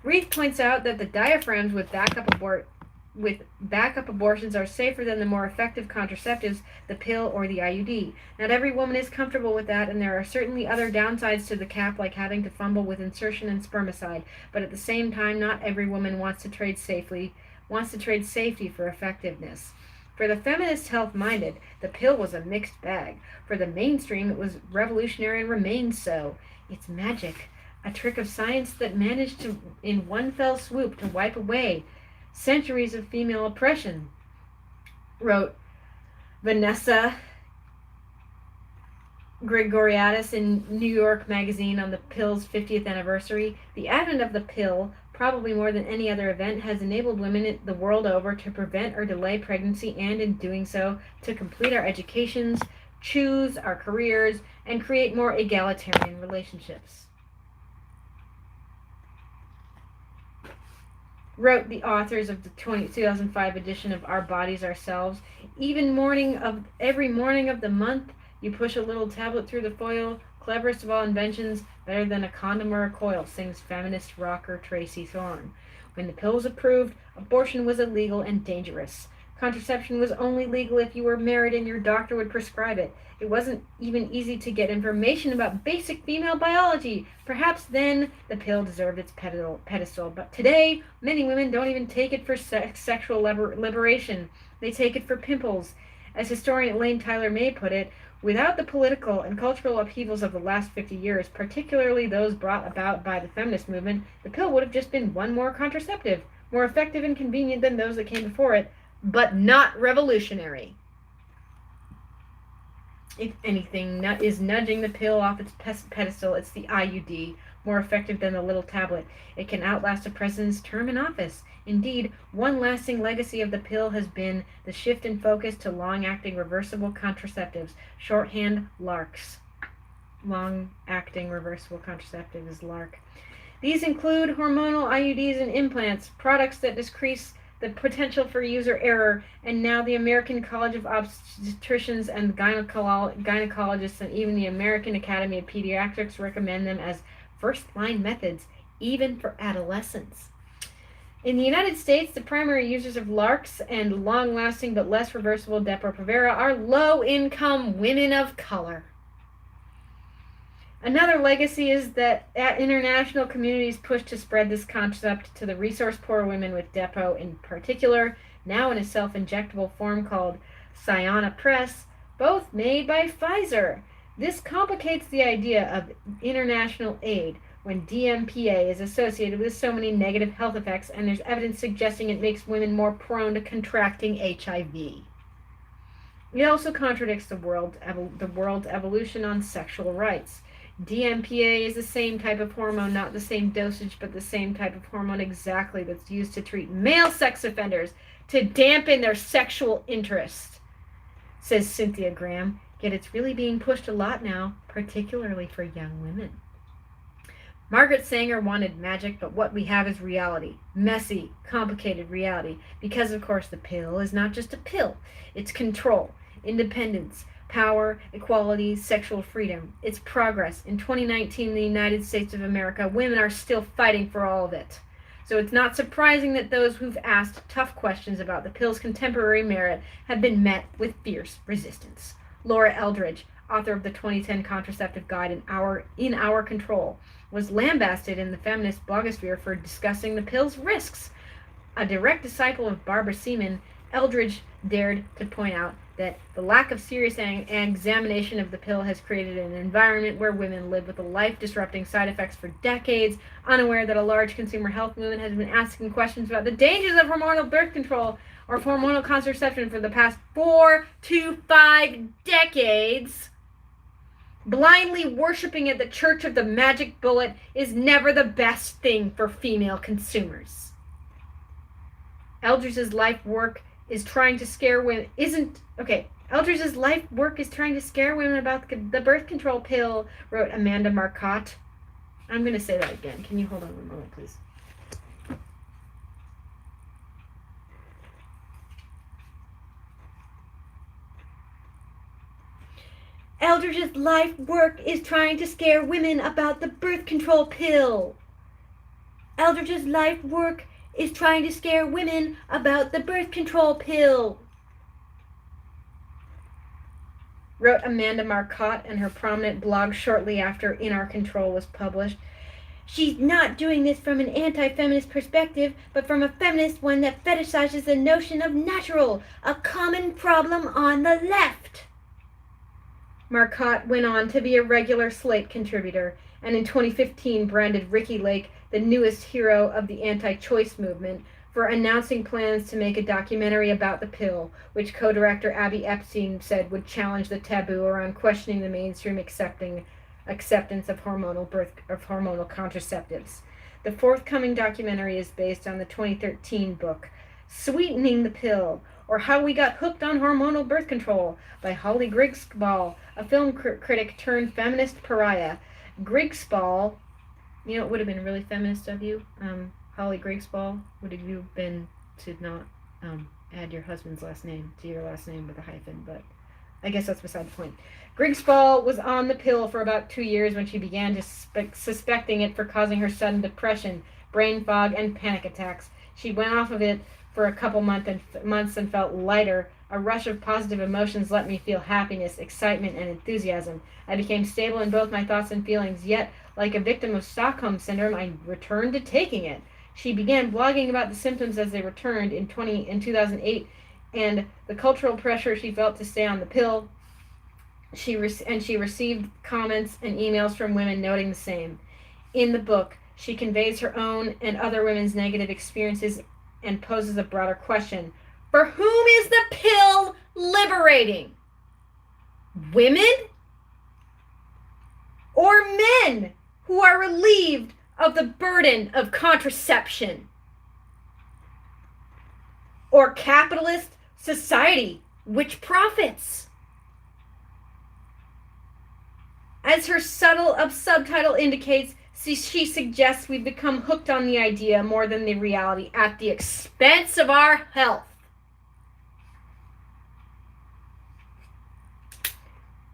Reith points out that the diaphragms with backup abortions are safer than the more effective contraceptives, the pill or the IUD. Not every woman is comfortable with that, and there are certainly other downsides to the cap, like having to fumble with insertion and spermicide. But at the same time, not every woman wants to trade safety for effectiveness. For the feminist health-minded, the pill was a mixed bag. For the mainstream, it was revolutionary and remains so. It's magic. A trick of science that managed to, in one fell swoop, to wipe away centuries of female oppression, wrote Vanessa Gregoriadis in New York Magazine on the pill's 50th anniversary, the advent of the pill, probably more than any other event, has enabled women the world over to prevent or delay pregnancy and, in doing so, to complete our educations, choose our careers, and create more egalitarian relationships. Wrote the authors of the 2005 edition of Our Bodies, Ourselves. Every morning of the month, you push a little tablet through the foil. Cleverest of all inventions, better than a condom or a coil, sings feminist rocker Tracy Thorn. When the pill was approved, abortion was illegal and dangerous. Contraception was only legal if you were married and your doctor would prescribe it. It wasn't even easy to get information about basic female biology. Perhaps then the pill deserved its pedestal. But today, many women don't even take it for sexual liberation. They take it for pimples. As historian Elaine Tyler May put it, without the political and cultural upheavals of the last 50 years, particularly those brought about by the feminist movement, the pill would have just been one more contraceptive, more effective and convenient than those that came before it, but not revolutionary. If anything is nudging the pill off its pedestal, it's the IUD, more effective than the little tablet. It can outlast a president's term in office. Indeed, one lasting legacy of the pill has been the shift in focus to long-acting reversible contraceptives, shorthand LARCs. Long-acting reversible contraceptive is LARC. These include hormonal IUDs and implants, products that decrease the potential for user error, and now the American College of Obstetricians and Gynecologists and even the American Academy of Pediatrics recommend them as first-line methods, even for adolescents. In the United States, the primary users of LARCs and long-lasting but less reversible Depo-Provera are low-income women of color. Another legacy is that international communities push to spread this concept to the resource-poor women with Depo in particular, now in a self-injectable form called Cyanopress, both made by Pfizer. This complicates the idea of international aid when DMPA is associated with so many negative health effects, and there's evidence suggesting it makes women more prone to contracting HIV. It also contradicts the world's evolution on sexual rights. DMPA is the same type of hormone, not the same dosage, but the same type of hormone exactly that's used to treat male sex offenders to dampen their sexual interest, says Cynthia Graham. Yet it's really being pushed a lot now, particularly for young women. Margaret Sanger wanted magic, but what we have is reality. Messy, complicated reality. Because, of course, the pill is not just a pill. It's control, independence, power, equality, sexual freedom. It's progress. In 2019, in the United States of America, women are still fighting for all of it. So it's not surprising that those who've asked tough questions about the pill's contemporary merit have been met with fierce resistance. Laura Eldridge, author of the 2010 Contraceptive Guide in Our Control, was lambasted in the feminist blogosphere for discussing the pill's risks. A direct disciple of Barbara Seaman, Eldridge dared to point out that the lack of serious examination of the pill has created an environment where women live with the life-disrupting side effects for decades, unaware that a large consumer health movement has been asking questions about the dangers of hormonal birth control or hormonal contraception for the past 4 to 5 decades. Blindly worshiping at the church of the magic bullet is never the best thing for female consumers. Eldridge's life work is trying to scare women. Eldridge's life work is trying to scare women about the birth control pill, wrote Amanda Marcotte. I'm going to say that again. Can you hold on a moment, please? Eldridge's life work is trying to scare women about the birth control pill. Eldridge's life work is trying to scare women about the birth control pill, wrote Amanda Marcotte in her prominent blog shortly after In Our Control was published. She's not doing this from an anti-feminist perspective, but from a feminist one that fetishizes the notion of natural, a common problem on the left. Marcotte went on to be a regular Slate contributor, and in 2015 branded Ricki Lake the newest hero of the anti-choice movement for announcing plans to make a documentary about the pill, which co-director Abby Epstein said would challenge the taboo around questioning the mainstream acceptance of hormonal contraceptives. The forthcoming documentary is based on the 2013 book Sweetening the Pill, or How We Got Hooked on Hormonal Birth Control by Holly Griggsball, a film critic turned feminist pariah. Griggsball, you know, it would have been really feminist of you, Holly Griggsball, would have you been to not add your husband's last name to your last name with a hyphen, but I guess that's beside the point. Griggsball was on the pill for about 2 years when she began suspecting it for causing her sudden depression, brain fog, and panic attacks. She went off of it for a couple months and felt lighter. A rush of positive emotions let me feel happiness, excitement, and enthusiasm. I became stable in both my thoughts and feelings, yet, like a victim of Stockholm Syndrome, I returned to taking it. She began blogging about the symptoms as they returned in 2008 and the cultural pressure she felt to stay on the pill. She received comments and emails from women noting the same. In the book, she conveys her own and other women's negative experiences and poses a broader question. For whom is the pill liberating? Women? Or men who are relieved of the burden of contraception? Or capitalist society, which profits? As her subtitle indicates, she suggests we've become hooked on the idea more than the reality at the expense of our health.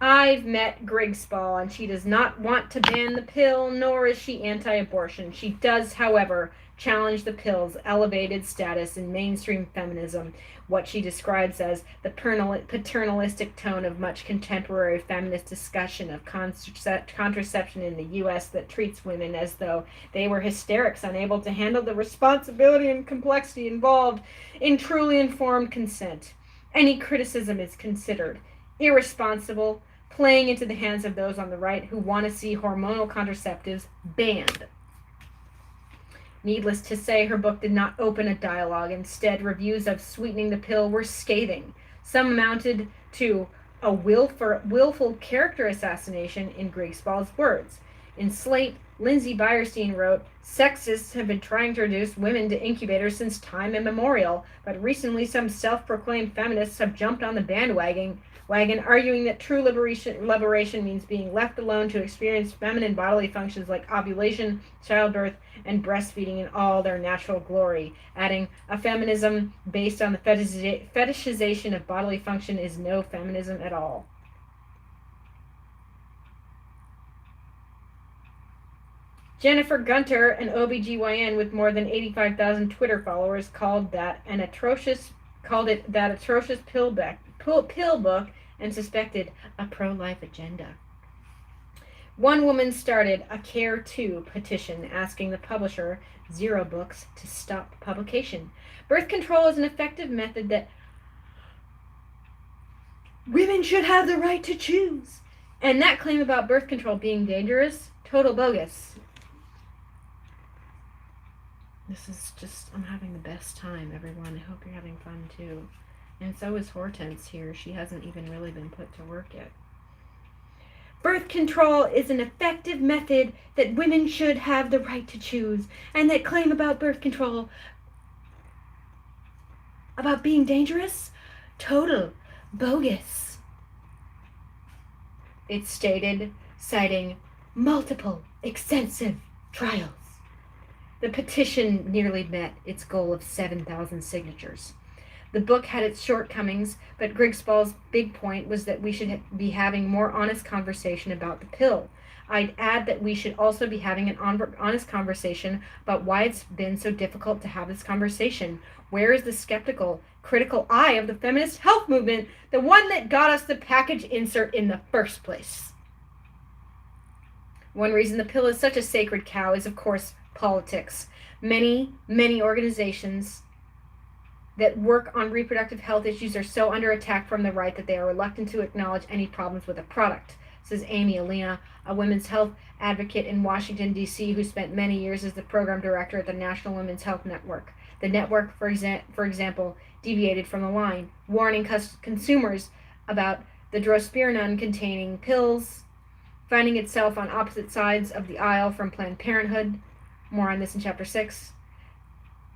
I've met Griggsball, and she does not want to ban the pill, nor is she anti-abortion. She does, however, challenge the pill's elevated status in mainstream feminism, what she describes as the paternalistic tone of much contemporary feminist discussion of contraception in the U.S. that treats women as though they were hysterics unable to handle the responsibility and complexity involved in truly informed consent. Any criticism is considered irresponsible, playing into the hands of those on the right who want to see hormonal contraceptives banned. Needless to say, her book did not open a dialogue. Instead, reviews of Sweetening the Pill were scathing. Some amounted to a willful character assassination, in Griggsball's words. In Slate, Lindsay Byerstein wrote, "Sexists have been trying to reduce women to incubators since time immemorial, but recently some self-proclaimed feminists have jumped on the bandwagon, arguing that true liberation means being left alone to experience feminine bodily functions like ovulation, childbirth, and breastfeeding in all their natural glory," adding, "A feminism based on the fetishization of bodily function is no feminism at all." Jennifer Gunter, an OBGYN with more than 85,000 Twitter followers, called it that atrocious pill book and suspected a pro-life agenda. One woman started a Care To petition asking the publisher, Zero Books, to stop publication. Birth control is an effective method that women should have the right to choose. And that claim about birth control being dangerous, total bogus. This is just, I'm having the best time, everyone. I hope you're having fun too. And so is Hortense here. She hasn't even really been put to work yet. Birth control is an effective method that women should have the right to choose. And that claim about birth control, about being dangerous, total bogus. It's stated, citing multiple extensive trials. The petition nearly met its goal of 7,000 signatures. The book had its shortcomings, but Griggsball's big point was that we should be having more honest conversation about the pill. I'd add that we should also be having an honest conversation about why it's been so difficult to have this conversation. Where is the skeptical, critical eye of the feminist health movement, the one that got us the package insert in the first place? One reason the pill is such a sacred cow is, of course, politics. Many organizations that work on reproductive health issues are so under attack from the right that they are reluctant to acknowledge any problems with the product, says Amy Alina, a women's health advocate in Washington, D.C., who spent many years as the program director at the National Women's Health Network. The network, for example, deviated from the line, warning consumers about the drospirenone-containing pills, finding itself on opposite sides of the aisle from Planned Parenthood. More on this in Chapter 6.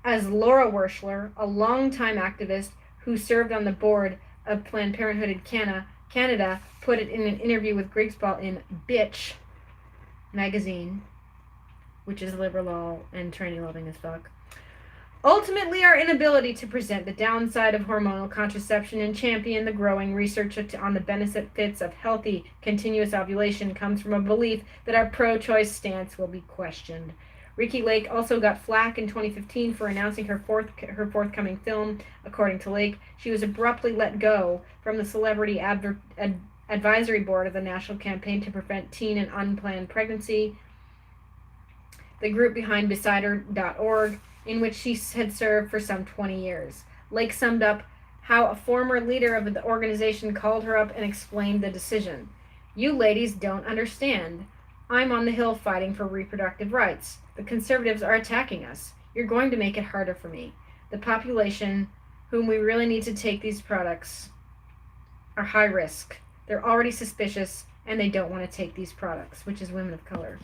As Laura Werschler, a longtime activist who served on the board of Planned Parenthood in Canada, put it in an interview with Grigsball in Bitch magazine, which is liberal and tranny loving as fuck. Ultimately, our inability to present the downside of hormonal contraception and champion the growing research on the benefits of healthy, continuous ovulation comes from a belief that our pro-choice stance will be questioned. Ricki Lake also got flack in 2015 for announcing her forthcoming film. According to Lake, she was abruptly let go from the celebrity advisory board of the National Campaign to Prevent Teen and Unplanned Pregnancy, the group behind Besider.org, in which she had served for some 20 years. Lake summed up how a former leader of the organization called her up and explained the decision. "You ladies don't understand. I'm on the Hill fighting for reproductive rights. The conservatives are attacking us. You're going to make it harder for me. The population whom we really need to take these products are high risk. They're already suspicious, and they don't want to take these products," which is women of color.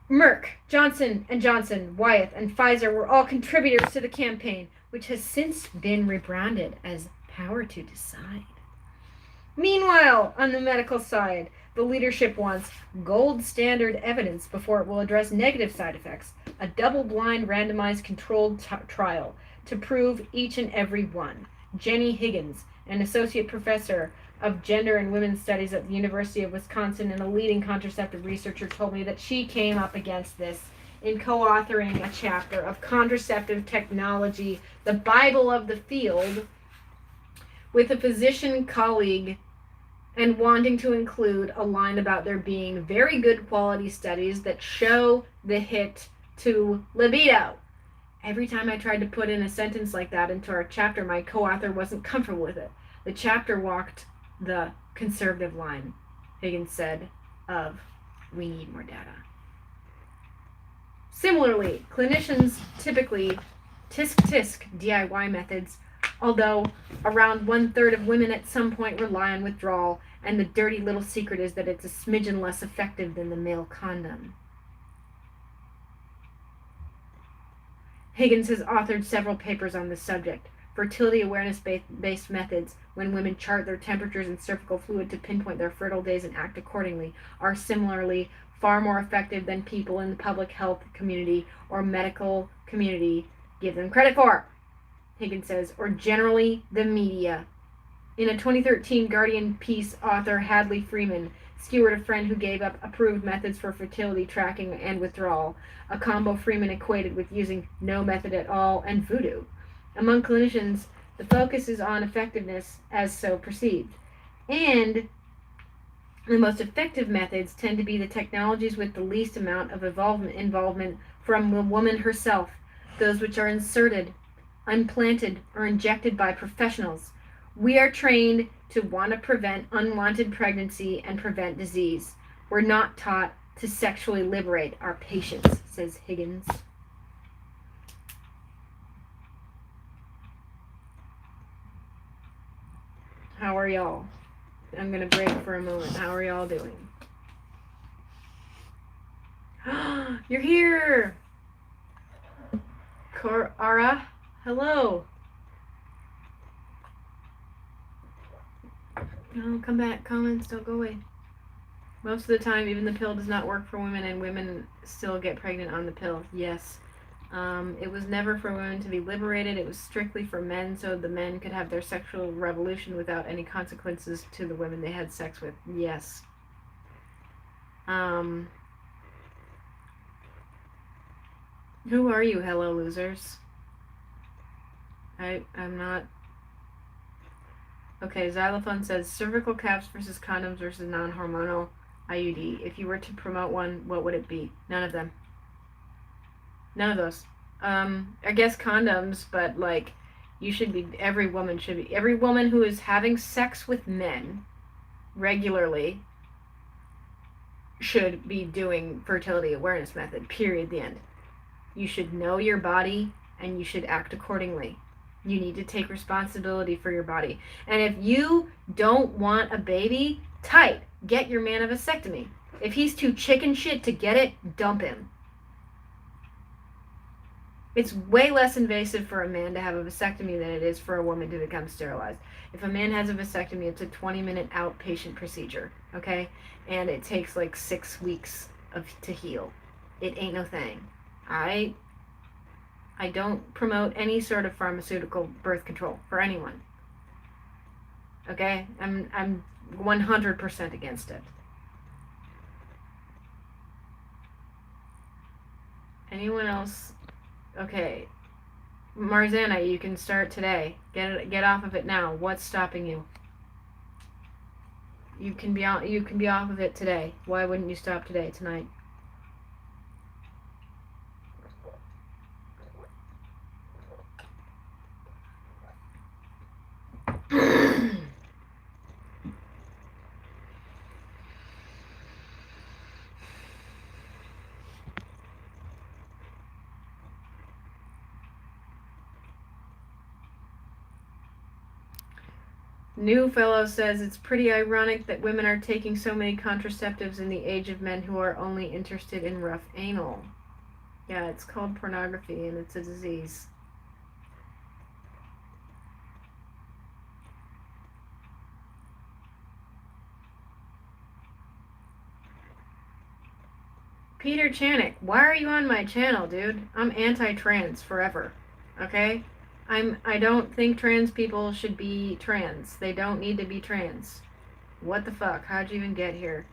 Merck, Johnson & Johnson, Wyeth, and Pfizer were all contributors to the campaign, which has since been rebranded as Power to Decide. Meanwhile, on the medical side, the leadership wants gold standard evidence before it will address negative side effects, a double-blind randomized controlled trial to prove each and every one. Jenny Higgins, an associate professor of gender and women's studies at the University of Wisconsin and a leading contraceptive researcher, told me that she came up against this in co-authoring a chapter of Contraceptive Technology, the Bible of the Field, with a physician colleague, and wanting to include a line about there being very good quality studies that show the hit to libido. Every time I tried to put in a sentence like that into our chapter, my co-author wasn't comfortable with it. The chapter walked the conservative line, Higgins said, of "we need more data." Similarly, clinicians typically tisk DIY methods, although around 1/3 of women at some point rely on withdrawal, and the dirty little secret is that it's a smidgen less effective than the male condom. Higgins has authored several papers on this subject. Fertility awareness-based methods, when women chart their temperatures and cervical fluid to pinpoint their fertile days and act accordingly, are similarly far more effective than people in the public health community or medical community give them credit for, Higgins says, or generally the media. In a 2013 Guardian piece, author Hadley Freeman skewered a friend who gave up approved methods for fertility tracking and withdrawal, a combo Freeman equated with using no method at all and voodoo. Among clinicians, the focus is on effectiveness as so perceived, and the most effective methods tend to be the technologies with the least amount of involvement from the woman herself, those which are inserted, implanted, or injected by professionals. We are trained to want to prevent unwanted pregnancy and prevent disease. We're not taught to sexually liberate our patients, says Higgins. How are y'all? I'm going to break for a moment. How are y'all doing? You're here! Ara, hello. No, come back. Comments, don't go away. Most of the time, even the pill does not work for women, and women still get pregnant on the pill. Yes. It was never for women to be liberated. It was strictly for men, so the men could have their sexual revolution without any consequences to the women they had sex with. Yes. Who are you, hello losers? I'm not... Okay, Xylophone says, cervical caps versus condoms versus non-hormonal IUD. If you were to promote one, what would it be? None of them. None of those. I guess condoms, but like, every woman who is having sex with men regularly should be doing fertility awareness method, period, the end. You should know your body and you should act accordingly. You need to take responsibility for your body. And if you don't want a baby, tight, get your man a vasectomy. If he's too chicken shit to get it, dump him. It's way less invasive for a man to have a vasectomy than it is for a woman to become sterilized. If a man has a vasectomy, it's a 20-minute outpatient procedure, okay? And it takes like 6 weeks to heal. It ain't no thing. I don't promote any sort of pharmaceutical birth control for anyone. Okay? I'm 100% against it. Anyone else? Okay. Marzana, you can start today. Get off of it now. What's stopping you? You can be off of it today. Why wouldn't you stop today, tonight? New fellow says it's pretty ironic that women are taking so many contraceptives in the age of men who are only interested in rough anal. Yeah, it's called pornography and it's a disease. Peter Chanik, why are you on my channel, dude? I'm anti-trans forever. Okay? I don't think trans people should be trans. They don't need to be trans. What the fuck? How'd you even get here?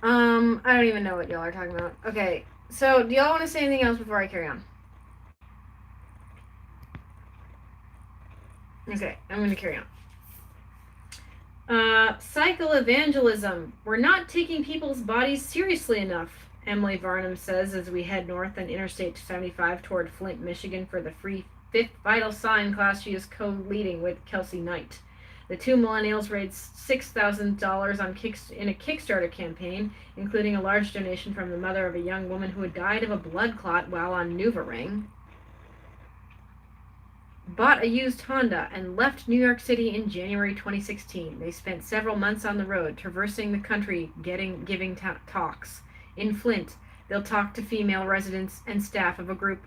I don't even know what y'all are talking about. Okay, so do y'all want to say anything else before I carry on? Okay, I'm going to carry on. Cycle evangelism. We're not taking people's bodies seriously enough, Emily Varnum says as we head north on Interstate 75 toward Flint, Michigan for the free 5th Vital Sign class she is co-leading with Kelsey Knight. The two millennials raised $6,000 in a Kickstarter campaign, including a large donation from the mother of a young woman who had died of a blood clot while on NuvaRing. Bought a used Honda and left New York City in January 2016. They spent several months on the road, traversing the country, giving talks. In Flint, they'll talk to female residents and staff of a group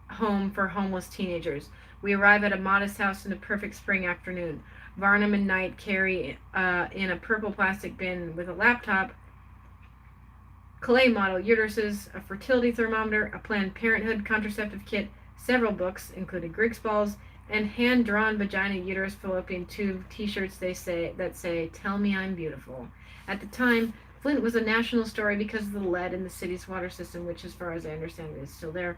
home for homeless teenagers. We arrive at a modest house in a perfect spring afternoon. Varnum and Knight carry in a purple plastic bin with a laptop, clay model uteruses, a fertility thermometer, a Planned Parenthood contraceptive kit, several books, including Griggs balls, and hand-drawn vagina uterus fallopian tube t-shirts that say, "Tell me I'm beautiful." At the time, Flint was a national story because of the lead in the city's water system, which, as far as I understand, is still there.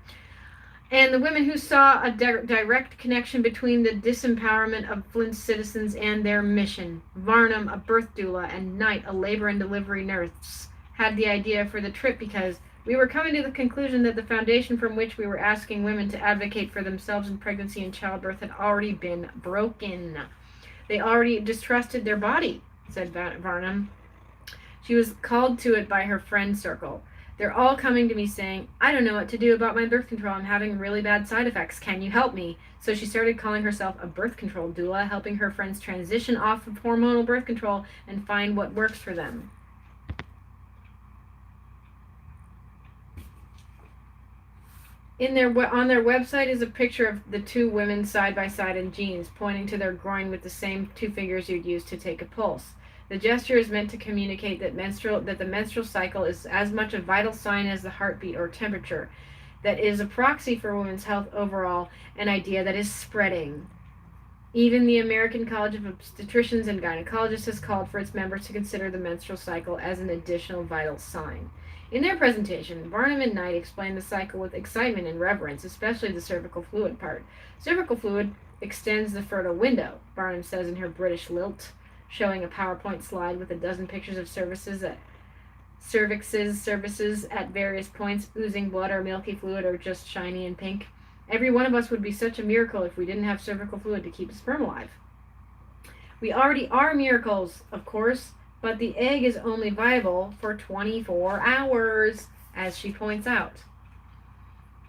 And the women who saw a direct connection between the disempowerment of Flint's citizens and their mission. Varnum, a birth doula, and Knight, a labor and delivery nurse, had the idea for the trip because we were coming to the conclusion that the foundation from which we were asking women to advocate for themselves in pregnancy and childbirth had already been broken. They already distrusted their body, said Varnum. She was called to it by her friend circle. They're all coming to me saying, "I don't know what to do about my birth control. I'm having really bad side effects. Can you help me?" So she started calling herself a birth control doula, helping her friends transition off of hormonal birth control and find what works for them. On their website is a picture of the two women side by side in jeans, pointing to their groin with the same two fingers you'd use to take a pulse. The gesture is meant to communicate that the menstrual cycle is as much a vital sign as the heartbeat or temperature, that is a proxy for women's health overall, an idea that is spreading. Even the American College of Obstetricians and Gynecologists has called for its members to consider the menstrual cycle as an additional vital sign. In their presentation, Varnum and Knight explained the cycle with excitement and reverence, especially the cervical fluid part. Cervical fluid extends the fertile window, Varnum says in her British lilt, showing a PowerPoint slide with a dozen pictures of cervices at various points, oozing blood or milky fluid or just shiny and pink. Every one of us would be such a miracle if we didn't have cervical fluid to keep a sperm alive. We already are miracles, of course, but the egg is only viable for 24 hours, as she points out.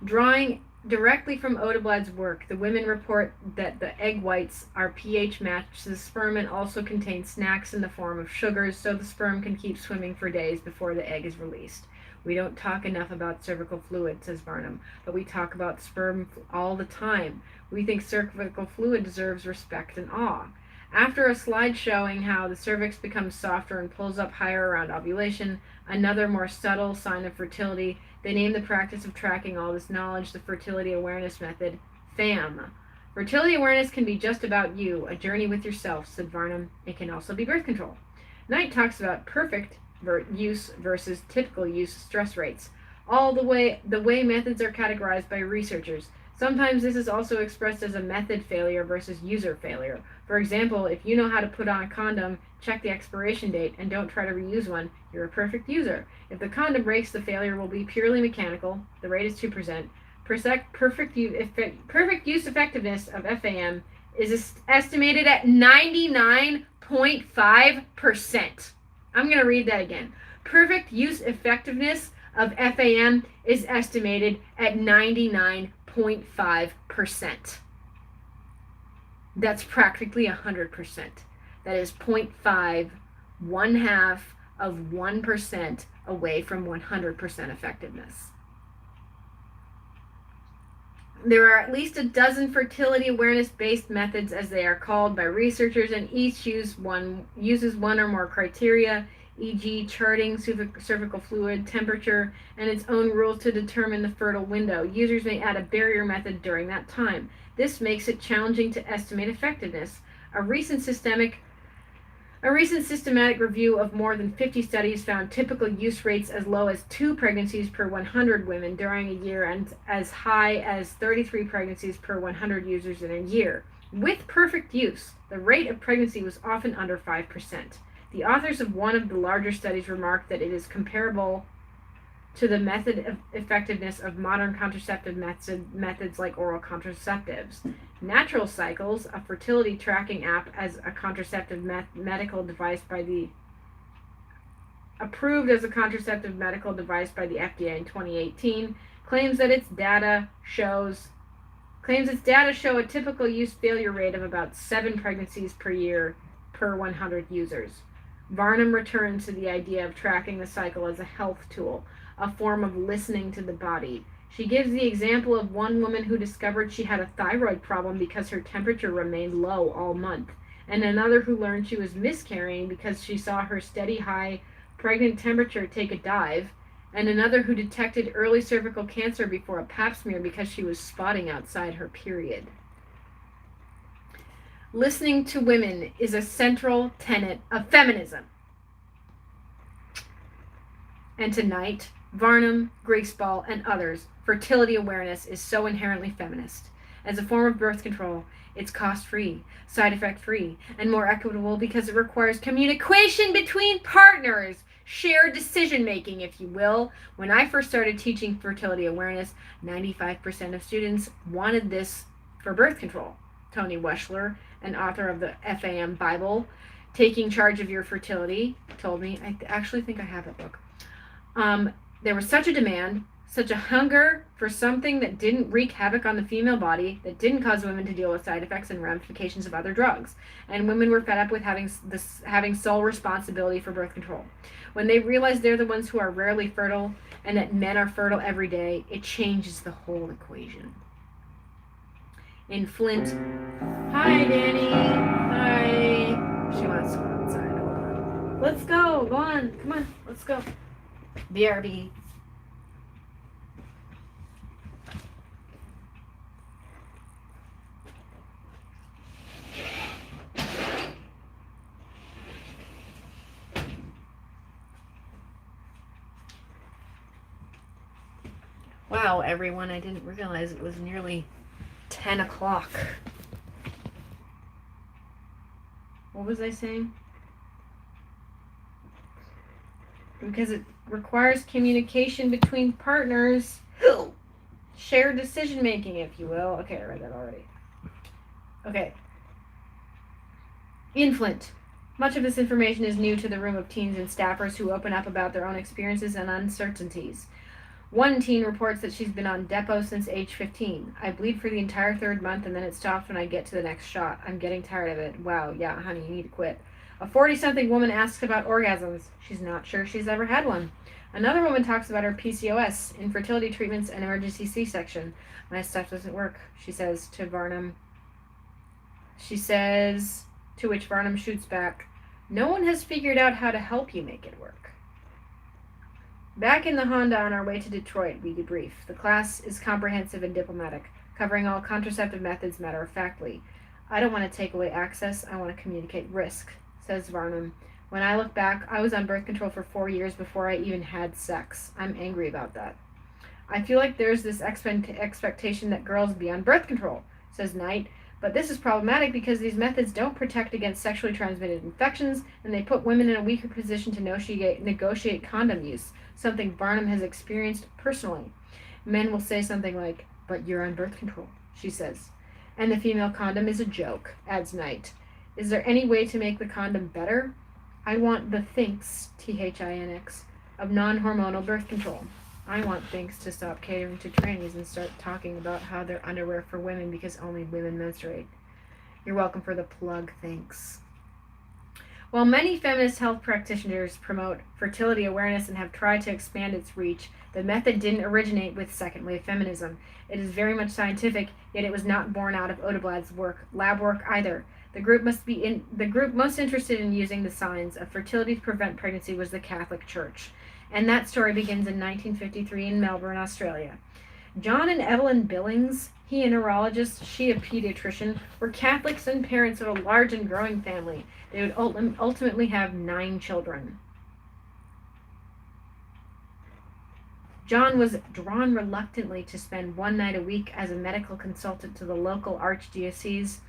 Drawing directly from Odeblad's work, the women report that the egg whites are pH matched to the sperm and also contain snacks in the form of sugars so the sperm can keep swimming for days before the egg is released. We don't talk enough about cervical fluid, says Varnum, but we talk about sperm all the time. We think cervical fluid deserves respect and awe. After a slide showing how the cervix becomes softer and pulls up higher around ovulation, another more subtle sign of fertility, they name the practice of tracking all this knowledge the fertility awareness method, FAM. Fertility awareness can be just about you, a journey with yourself, said Varnum. It can also be birth control. Knight talks about perfect use versus typical use stress rates. The way methods are categorized by researchers. Sometimes this is also expressed as a method failure versus user failure. For example, if you know how to put on a condom, check the expiration date, and don't try to reuse one, you're a perfect user. If the condom breaks, the failure will be purely mechanical. The rate is 2%. Perfect use effectiveness of FAM is estimated at 99.5%. I'm going to read that again. Perfect use effectiveness of FAM is estimated at 99.5%. That's practically 100%. That is 0.5, 1/2 of 1% away from 100% effectiveness. There are at least a dozen fertility awareness-based methods, as they are called by researchers, and each uses one or more criteria, e.g. charting cervical fluid temperature and its own rules to determine the fertile window. Users may add a barrier method during that time. This makes it challenging to estimate effectiveness. A recent systematic review of more than 50 studies found typical use rates as low as 2 pregnancies per 100 women during a year and as high as 33 pregnancies per 100 users in a year. With perfect use, the rate of pregnancy was often under 5%. The authors of one of the larger studies remarked that it is comparable to the method of effectiveness of modern contraceptive methods like oral contraceptives. Natural Cycles, a fertility tracking app as a contraceptive medical device approved as a contraceptive medical device by the FDA in 2018, claims its data show a typical use failure rate of about 7 pregnancies per year per 100 users. Varnum returns to the idea of tracking the cycle as a health tool, a form of listening to the body. She gives the example of one woman who discovered she had a thyroid problem because her temperature remained low all month, and another who learned she was miscarrying because she saw her steady high pregnant temperature take a dive, and another who detected early cervical cancer before a pap smear because she was spotting outside her period. Listening to women is a central tenet of feminism. And tonight, Varnum, Grigsball, and others, fertility awareness is so inherently feminist. As a form of birth control, it's cost-free, side effect-free, and more equitable because it requires communication between partners, shared decision-making, if you will. When I first started teaching fertility awareness, 95% of students wanted this for birth control. Tony Weschler, an author of the FAM Bible, Taking Charge of Your Fertility, told me, I actually think I have that book. There was such a demand, such a hunger for something that didn't wreak havoc on the female body, that didn't cause women to deal with side effects and ramifications of other drugs. And women were fed up with having sole responsibility for birth control. When they realize they're the ones who are rarely fertile and that men are fertile every day, it changes the whole equation. In Flint, hi Danny, hi. She wants to go outside. Hold on. Let's go. Go on. Come on. Let's go. BRB. Wow, everyone, I didn't realize it was nearly 10 o'clock. What was I saying? Because it requires communication between partners. Shared decision making, if you will. Okay, I read that already. Okay. In Flint, Much of this information is new to the room of teens and staffers who open up about their own experiences and uncertainties. One teen reports that she's been on Depo since age 15. I bleed for the entire third month and then it stops when I get to the next shot. I'm getting tired of it. Wow, yeah, honey, you need to quit. A 40-something woman asks about orgasms. She's not sure she's ever had one. Another woman talks about her PCOS, infertility treatments, and emergency C-section. My stuff doesn't work, she says to Varnum. To which Varnum shoots back, no one has figured out how to help you make it work. Back in the Honda on our way to Detroit, we debrief. The class is comprehensive and diplomatic, covering all contraceptive methods matter-of-factly. I don't want to take away access, I want to communicate risk, says Varnum. When I look back, I was on birth control for 4 years before I even had sex. I'm angry about that. I feel like there's this expectation that girls be on birth control, says Knight, but this is problematic because these methods don't protect against sexually transmitted infections, and they put women in a weaker position to negotiate condom use, something Varnum has experienced personally. Men will say something like, but you're on birth control, she says. And the female condom is a joke, adds Knight. Is there any way to make the condom better? I want the thinks, T-H-I-N-X, of non-hormonal birth control. I want thinks to stop catering to trannies and start talking about how they're underwear for women because only women menstruate. You're welcome for the plug, thanks. While many feminist health practitioners promote fertility awareness and have tried to expand its reach, the method didn't originate with second-wave feminism. It is very much scientific, yet it was not born out of Odeblad's lab work either. The group most interested in using the signs of fertility to prevent pregnancy was the Catholic Church. And that story begins in 1953 in Melbourne, Australia. John and Evelyn Billings, he a neurologist, she a pediatrician, were Catholics and parents of a large and growing family. They would ultimately have 9 children. John was drawn reluctantly to spend one night a week as a medical consultant to the local archdiocese,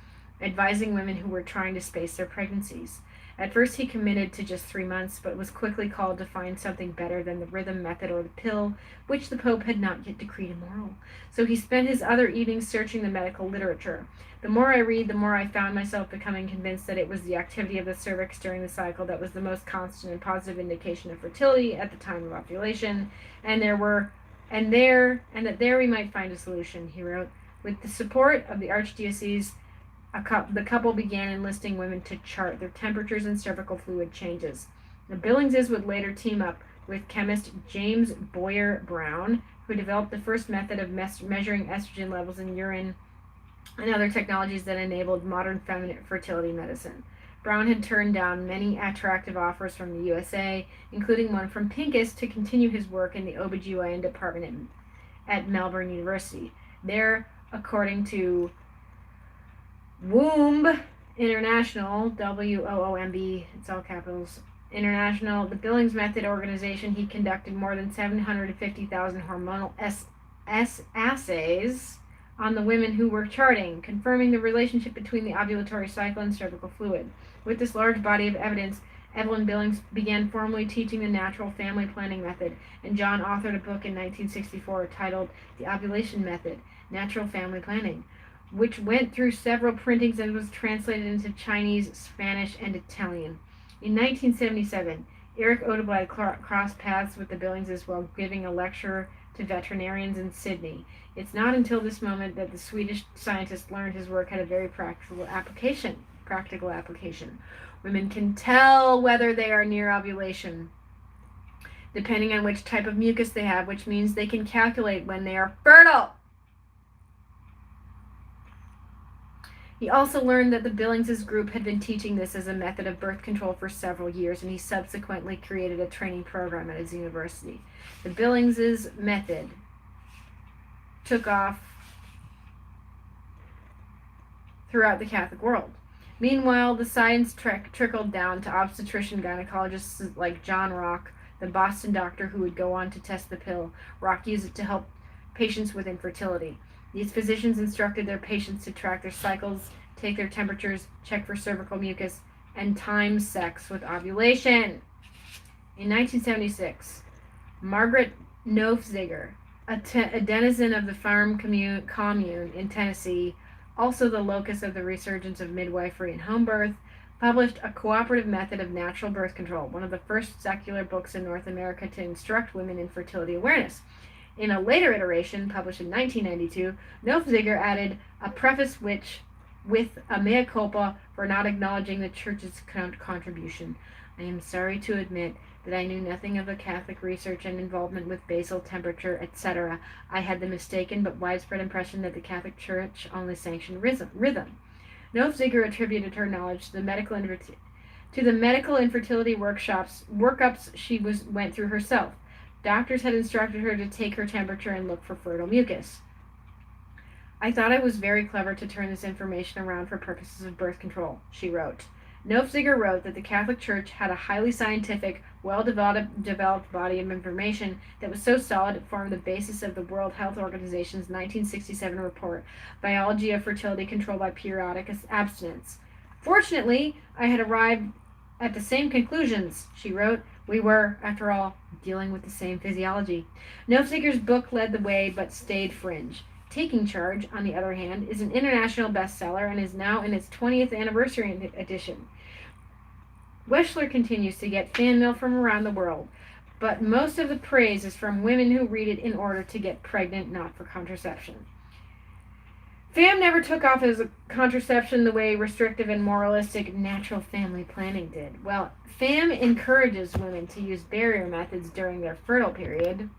advising women who were trying to space their pregnancies. At first he committed to just 3 months, but was quickly called to find something better than the rhythm method or the pill, which the Pope had not yet decreed immoral. So he spent his other evenings searching the medical literature. The more I read, the more I found myself becoming convinced that it was the activity of the cervix during the cycle that was the most constant and positive indication of fertility at the time of ovulation, and that there we might find a solution, he wrote. With the support of the archdiocese, the couple began enlisting women to chart their temperatures and cervical fluid changes. The Billingses would later team up with chemist James Boyer Brown, who developed the first method of measuring estrogen levels in urine and other technologies that enabled modern feminine fertility medicine. Brown had turned down many attractive offers from the USA, including one from Pincus to continue his work in the OBGYN department at Melbourne University. There, according to Woomb International, W-O-O-M-B, it's all capitals, International, the Billings Method organization, he conducted more than 750,000 hormonal assays on the women who were charting, confirming the relationship between the ovulatory cycle and cervical fluid. With this large body of evidence, Evelyn Billings began formally teaching the natural family planning method, and John authored a book in 1964 titled The Ovulation Method, Natural Family Planning, which went through several printings and was translated into Chinese, Spanish, and Italian. In 1977, Eric Odeblad crossed paths with the Billingses while giving a lecture to veterinarians in Sydney. It's not until this moment that the Swedish scientist learned his work had a very practical application. Women can tell whether they are near ovulation, depending on which type of mucus they have, which means they can calculate when they are fertile. He also learned that the Billingses group had been teaching this as a method of birth control for several years, and he subsequently created a training program at his university. The Billingses method took off throughout the Catholic world. Meanwhile, the science trickled down to obstetrician gynecologists like John Rock, the Boston doctor who would go on to test the pill. Rock used it to help patients with infertility. These physicians instructed their patients to track their cycles, take their temperatures, check for cervical mucus, and time sex with ovulation. In 1976, Margaret Nofziger, a denizen of the farm commune in Tennessee, also the locus of the resurgence of midwifery and home birth, published A Cooperative Method of Natural Birth Control, one of the first secular books in North America to instruct women in fertility awareness. In a later iteration, published in 1992, Nofziger added a preface with a mea culpa for not acknowledging the Church's contribution. I am sorry to admit that I knew nothing of the Catholic research and involvement with basal temperature, etc. I had the mistaken but widespread impression that the Catholic Church only sanctioned rhythm. Nofziger attributed her knowledge to the medical infertility workups she went through herself. Doctors had instructed her to take her temperature and look for fertile mucus. I thought I was very clever to turn this information around for purposes of birth control, she wrote. Nofziger wrote that the Catholic Church had a highly scientific, well-developed body of information that was so solid it formed the basis of the World Health Organization's 1967 report, Biology of Fertility Control by Periodic Abstinence. Fortunately, I had arrived at the same conclusions, she wrote. We were, after all, dealing with the same physiology. Nofziger's book led the way but stayed fringe. Taking Charge, on the other hand, is an international bestseller and is now in its 20th anniversary edition. Weschler continues to get fan mail from around the world, but most of the praise is from women who read it in order to get pregnant, not for contraception. FAM never took off as a contraception the way restrictive and moralistic natural family planning did. Well, FAM encourages women to use barrier methods during their fertile period.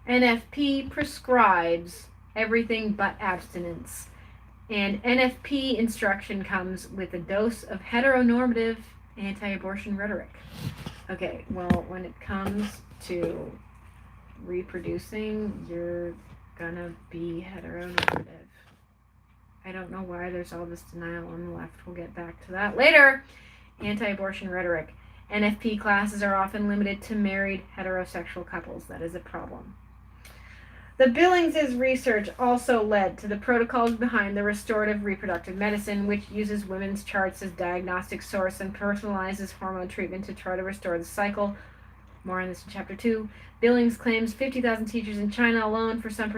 NFP prescribes everything but abstinence. And NFP instruction comes with a dose of heteronormative anti-abortion rhetoric. Okay, well, when it comes to reproducing, you're gonna be heteronormative. I don't know why there's all this denial on the left. We'll get back to that later. Anti-abortion rhetoric. NFP classes are often limited to married heterosexual couples. That is a problem. The Billings' research also led to the protocols behind the restorative reproductive medicine, which uses women's charts as diagnostic source and personalizes hormone treatment to try to restore the cycle. More on this in Chapter 2. Billings claims 50,000 teachers in China alone. For some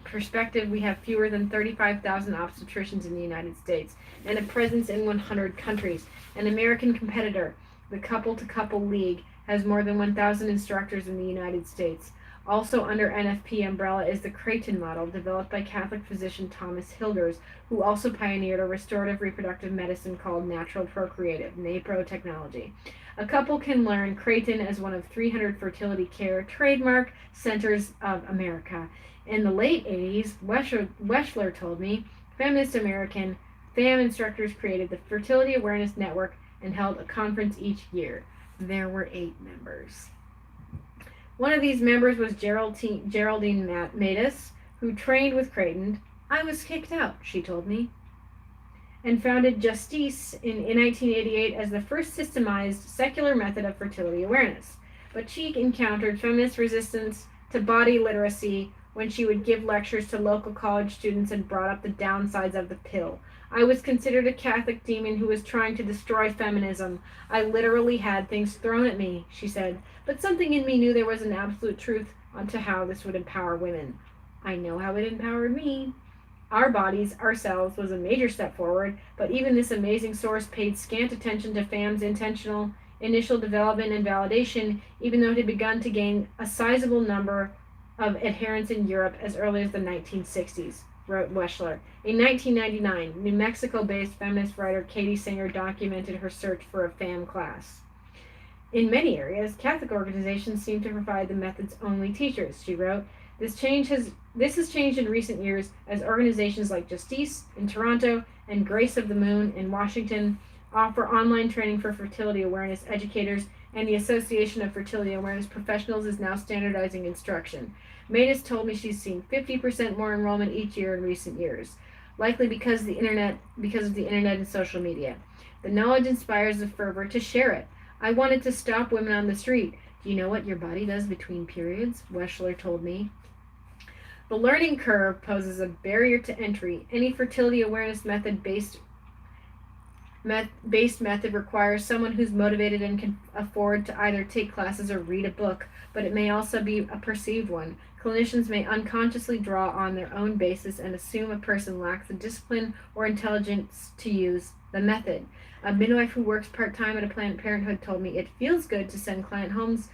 perspective, we have fewer than 35,000 obstetricians in the United States and a presence in 100 countries. An American competitor, the Couple to Couple League, has more than 1,000 instructors in the United States. Also under NFP umbrella is the Creighton model, developed by Catholic physician Thomas Hilders, who also pioneered a restorative reproductive medicine called natural procreative, NAPRO technology. A couple can learn Creighton as one of 300 fertility care trademark centers of America. In the late 80s, Weschler told me, feminist American FAM instructors created the Fertility Awareness Network and held a conference each year. There were 8 members. One of these members was Geraldine Matus, who trained with Creighton. I was kicked out, she told me, and founded Justice in 1988 as the first systemized secular method of fertility awareness. But she encountered feminist resistance to body literacy when she would give lectures to local college students and brought up the downsides of the pill. I was considered a Catholic demon who was trying to destroy feminism. I literally had things thrown at me, she said, but something in me knew there was an absolute truth onto how this would empower women. I know how it empowered me. Our bodies, ourselves, was a major step forward, but even this amazing source paid scant attention to FAM's intentional initial development and validation, even though it had begun to gain a sizable number of adherents in Europe as early as the 1960s, wrote Weschler. In 1999, New Mexico-based feminist writer Katie Singer documented her search for a FAM class. In many areas, Catholic organizations seem to provide the method's only teachers, she wrote. This has changed in recent years as organizations like Justice in Toronto and Grace of the Moon in Washington offer online training for fertility awareness educators, and the Association of Fertility Awareness Professionals is now standardizing instruction. Matus told me she's seen 50% more enrollment each year in recent years, likely because of the internet and social media. The knowledge inspires the fervor to share it. I wanted to stop women on the street. Do you know what your body does between periods? Weschler told me. The learning curve poses a barrier to entry. Any fertility awareness method based based method requires someone who's motivated and can afford to either take classes or read a book, but it may also be a perceived one. Clinicians may unconsciously draw on their own basis and assume a person lacks the discipline or intelligence to use the method. A midwife who works part-time at a Planned Parenthood told me it feels good to send clients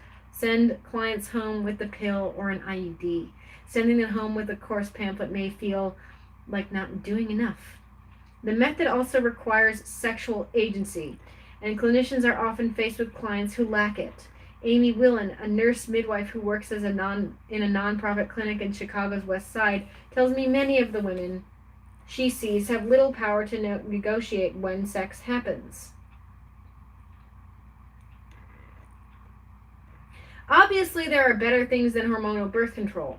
home with the pill or an IUD. Sending them home with a course pamphlet may feel like not doing enough. The method also requires sexual agency, and clinicians are often faced with clients who lack it. Amy Willen, a nurse midwife who works in a nonprofit clinic in Chicago's West Side, tells me many of the women she sees have little power to negotiate when sex happens. Obviously, there are better things than hormonal birth control.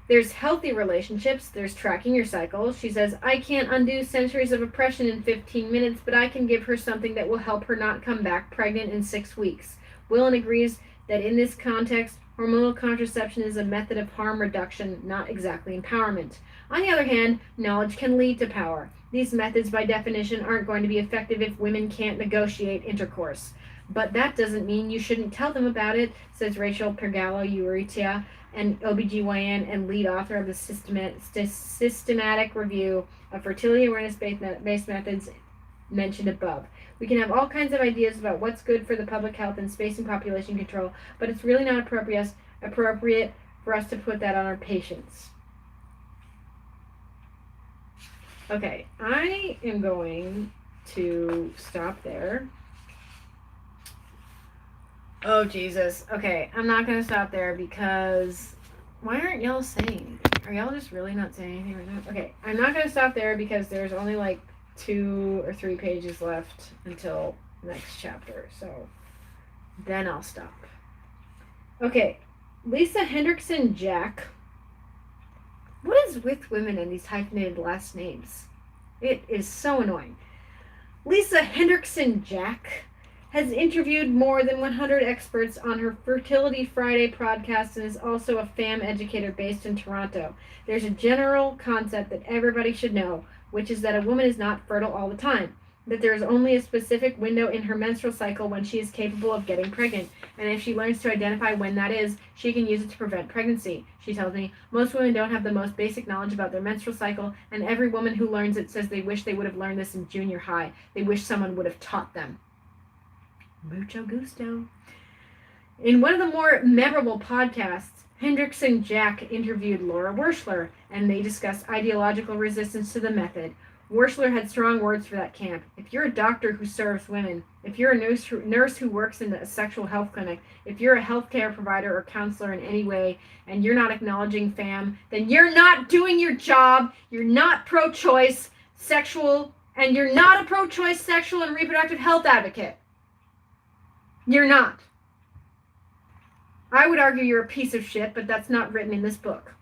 There's healthy relationships, there's tracking your cycle. She says, I can't undo centuries of oppression in 15 minutes, but I can give her something that will help her not come back pregnant in 6 weeks. Willen agrees that in this context, hormonal contraception is a method of harm reduction, not exactly empowerment. On the other hand, knowledge can lead to power. These methods, by definition, aren't going to be effective if women can't negotiate intercourse. But that doesn't mean you shouldn't tell them about it, says Rachel Pergallo-Urrutia, an OBGYN and lead author of the systematic review of fertility awareness-based methods mentioned above. We can have all kinds of ideas about what's good for the public health and space and population control, but it's really not appropriate for us to put that on our patients. Okay, I am going to stop there. Oh, Jesus. Okay, I'm not going to stop there because... Why aren't y'all saying anything? Are y'all just really not saying anything right now? Okay, I'm not going to stop there because there's only like 2 or 3 pages left until next chapter. So, then I'll stop. Okay, Lisa Hendrickson Jack. What is with women and these hyphenated last names? It is so annoying. Lisa Hendrickson Jack has interviewed more than 100 experts on her Fertility Friday podcast and is also a FAM educator based in Toronto. There's a general concept that everybody should know, which is that a woman is not fertile all the time, that there is only a specific window in her menstrual cycle when she is capable of getting pregnant, and if she learns to identify when that is, she can use it to prevent pregnancy. She tells me, most women don't have the most basic knowledge about their menstrual cycle, and every woman who learns it says they wish they would have learned this in junior high. They wish someone would have taught them. Mucho gusto. In one of the more memorable podcasts, Hendrickson Jack interviewed Laura Werschler, and they discussed ideological resistance to the method. Werschler had strong words for that camp. If you're a doctor who serves women, if you're a nurse who works in a sexual health clinic, if you're a healthcare provider or counselor in any way, and you're not acknowledging FAM, then you're not doing your job, you're not pro-choice sexual, and you're not a pro-choice sexual and reproductive health advocate. You're not. I would argue you're a piece of shit, but that's not written in this book.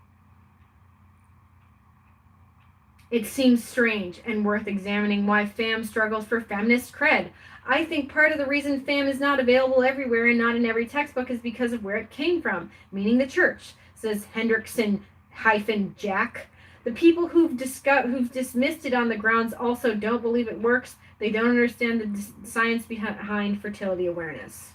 It seems strange and worth examining why FAM struggles for feminist cred. I think part of the reason FAM is not available everywhere and not in every textbook is because of where it came from, meaning the church, says Hendrickson-Jack. The people who've dismissed it on the grounds also don't believe it works. They don't understand the science behind fertility awareness.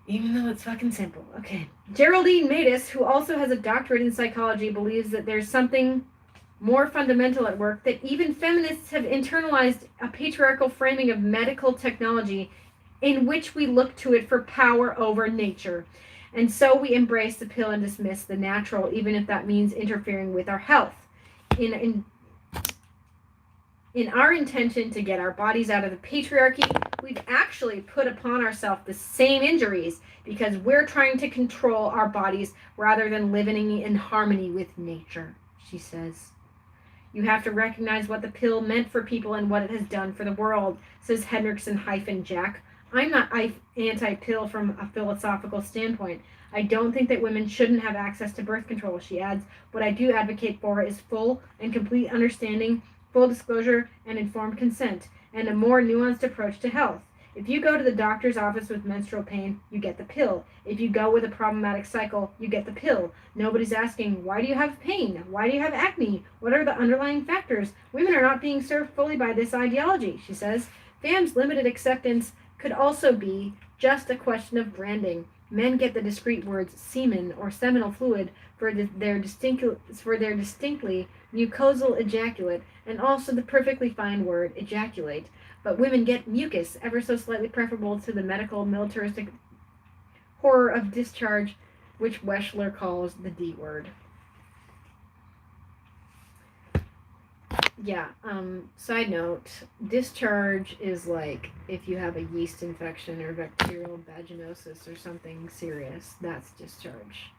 Even though it's fucking simple. Okay. Geraldine Matus, who also has a doctorate in psychology, believes that there's something more fundamental at work, that even feminists have internalized a patriarchal framing of medical technology in which we look to it for power over nature. And so we embrace the pill and dismiss the natural, even if that means interfering with our health. In our intention to get our bodies out of the patriarchy, we've actually put upon ourselves the same injuries because we're trying to control our bodies rather than living in harmony with nature, she says. You have to recognize what the pill meant for people and what it has done for the world, says Hendrickson-Jack. I'm not anti-pill from a philosophical standpoint. I don't think that women shouldn't have access to birth control, she adds. What I do advocate for is full and complete understanding, full disclosure, and informed consent, and a more nuanced approach to health. If you go to the doctor's office with menstrual pain, you get the pill. If you go with a problematic cycle, you get the pill. Nobody's asking, why do you have pain? Why do you have acne? What are the underlying factors? Women are not being served fully by this ideology, she says. FAM's limited acceptance could also be just a question of branding. Men get the discrete words semen or seminal fluid for their distinctly mucosal ejaculate, and also the perfectly fine word ejaculate. But women get mucus, ever so slightly preferable to the medical militaristic horror of discharge, which Weschler calls the D word. Yeah, side note, discharge is like if you have a yeast infection or bacterial vaginosis or something serious, that's discharge.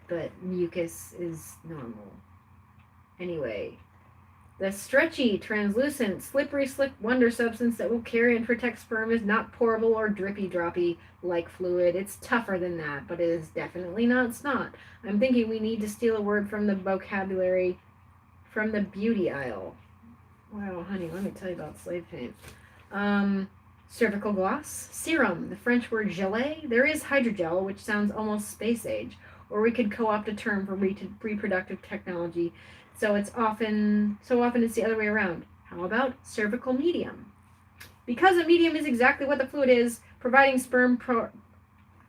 But mucus is normal. Anyway, the stretchy, translucent, slippery, slick wonder substance that will carry and protect sperm is not pourable or drippy-droppy like fluid. It's tougher than that, but it is definitely not snot. I'm thinking we need to steal a word from the vocabulary from the beauty aisle. Wow, honey, let me tell you about slave paint. Cervical gloss, serum, the French word gelée. There is hydrogel, which sounds almost space age, or we could co-opt a term for reproductive technology. So often it's the other way around. How about cervical medium? Because a medium is exactly what the fluid is, providing sperm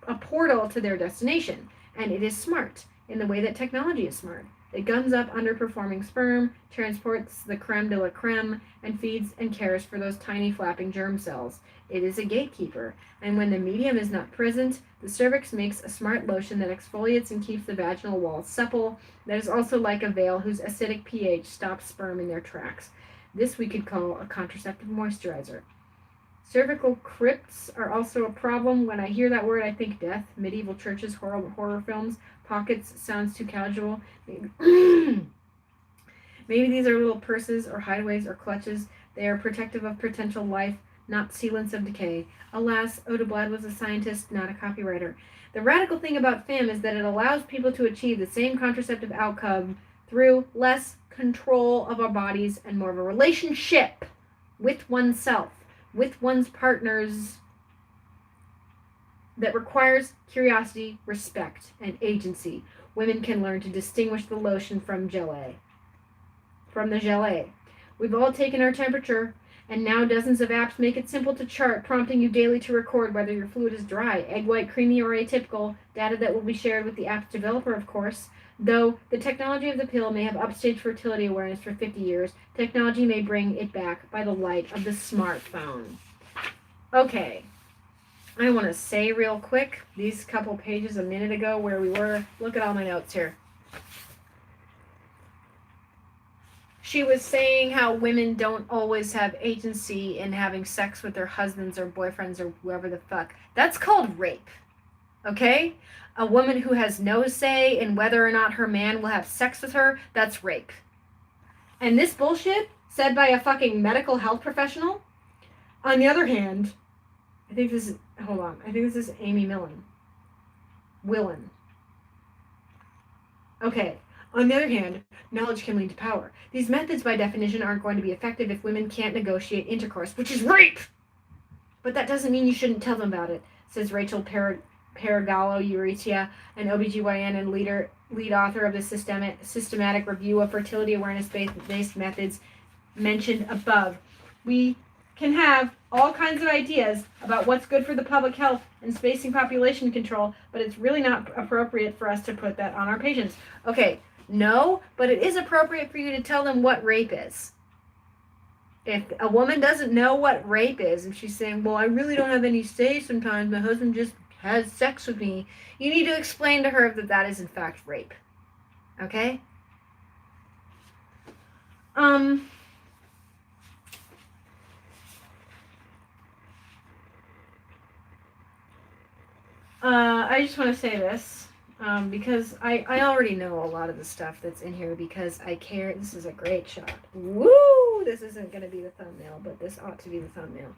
a portal to their destination, and it is smart in the way that technology is smart. It guns up underperforming sperm, transports the creme de la creme, and feeds and cares for those tiny flapping germ cells. It is a gatekeeper, and when the medium is not present, the cervix makes a smart lotion that exfoliates and keeps the vaginal walls supple, that is also like a veil whose acidic pH stops sperm in their tracks. This we could call a contraceptive moisturizer. Cervical crypts are also a problem. When I hear that word, I think death, medieval churches, horror films. Pockets sounds too casual. Maybe these are little purses or hideaways or clutches. They are protective of potential life, not sealants of decay. Alas, Odeblad was a scientist, not a copywriter. The radical thing about FAM is that it allows people to achieve the same contraceptive outcome through less control of our bodies and more of a relationship with oneself, with one's partners, that requires curiosity, respect, and agency. Women can learn to distinguish the lotion from the gelée. We've all taken our temperature, and now dozens of apps make it simple to chart, prompting you daily to record whether your fluid is dry, egg white, creamy, or atypical, data that will be shared with the app's developer, of course. Though the technology of the pill may have upstaged fertility awareness for 50 years, technology may bring it back by the light of the smartphone. Okay. I want to say real quick, these couple pages a minute ago where we were, look at all my notes here. She was saying how women don't always have agency in having sex with their husbands or boyfriends or whoever the fuck. That's called rape, okay? A woman who has no say in whether or not her man will have sex with her, that's rape. And this bullshit, said by a fucking medical health professional, on the other hand, I think this is Amy Willen. Okay. On the other hand, knowledge can lead to power. These methods, by definition, aren't going to be effective if women can't negotiate intercourse, which is rape! But that doesn't mean you shouldn't tell them about it, says Rachel Paragallo-Urrutia, an OBGYN and lead author of the systematic review of fertility awareness-based methods mentioned above. We can have all kinds of ideas about what's good for the public health and spacing population control, but it's really not appropriate for us to put that on our patients. Okay, no, but it is appropriate for you to tell them what rape is. If a woman doesn't know what rape is, and she's saying, well, I really don't have any say sometimes, my husband just has sex with me, you need to explain to her that that is in fact rape. Okay? I just want to say this, because I already know a lot of the stuff that's in here because I care. This is a great shot. Woo! This isn't going to be the thumbnail, but this ought to be the thumbnail.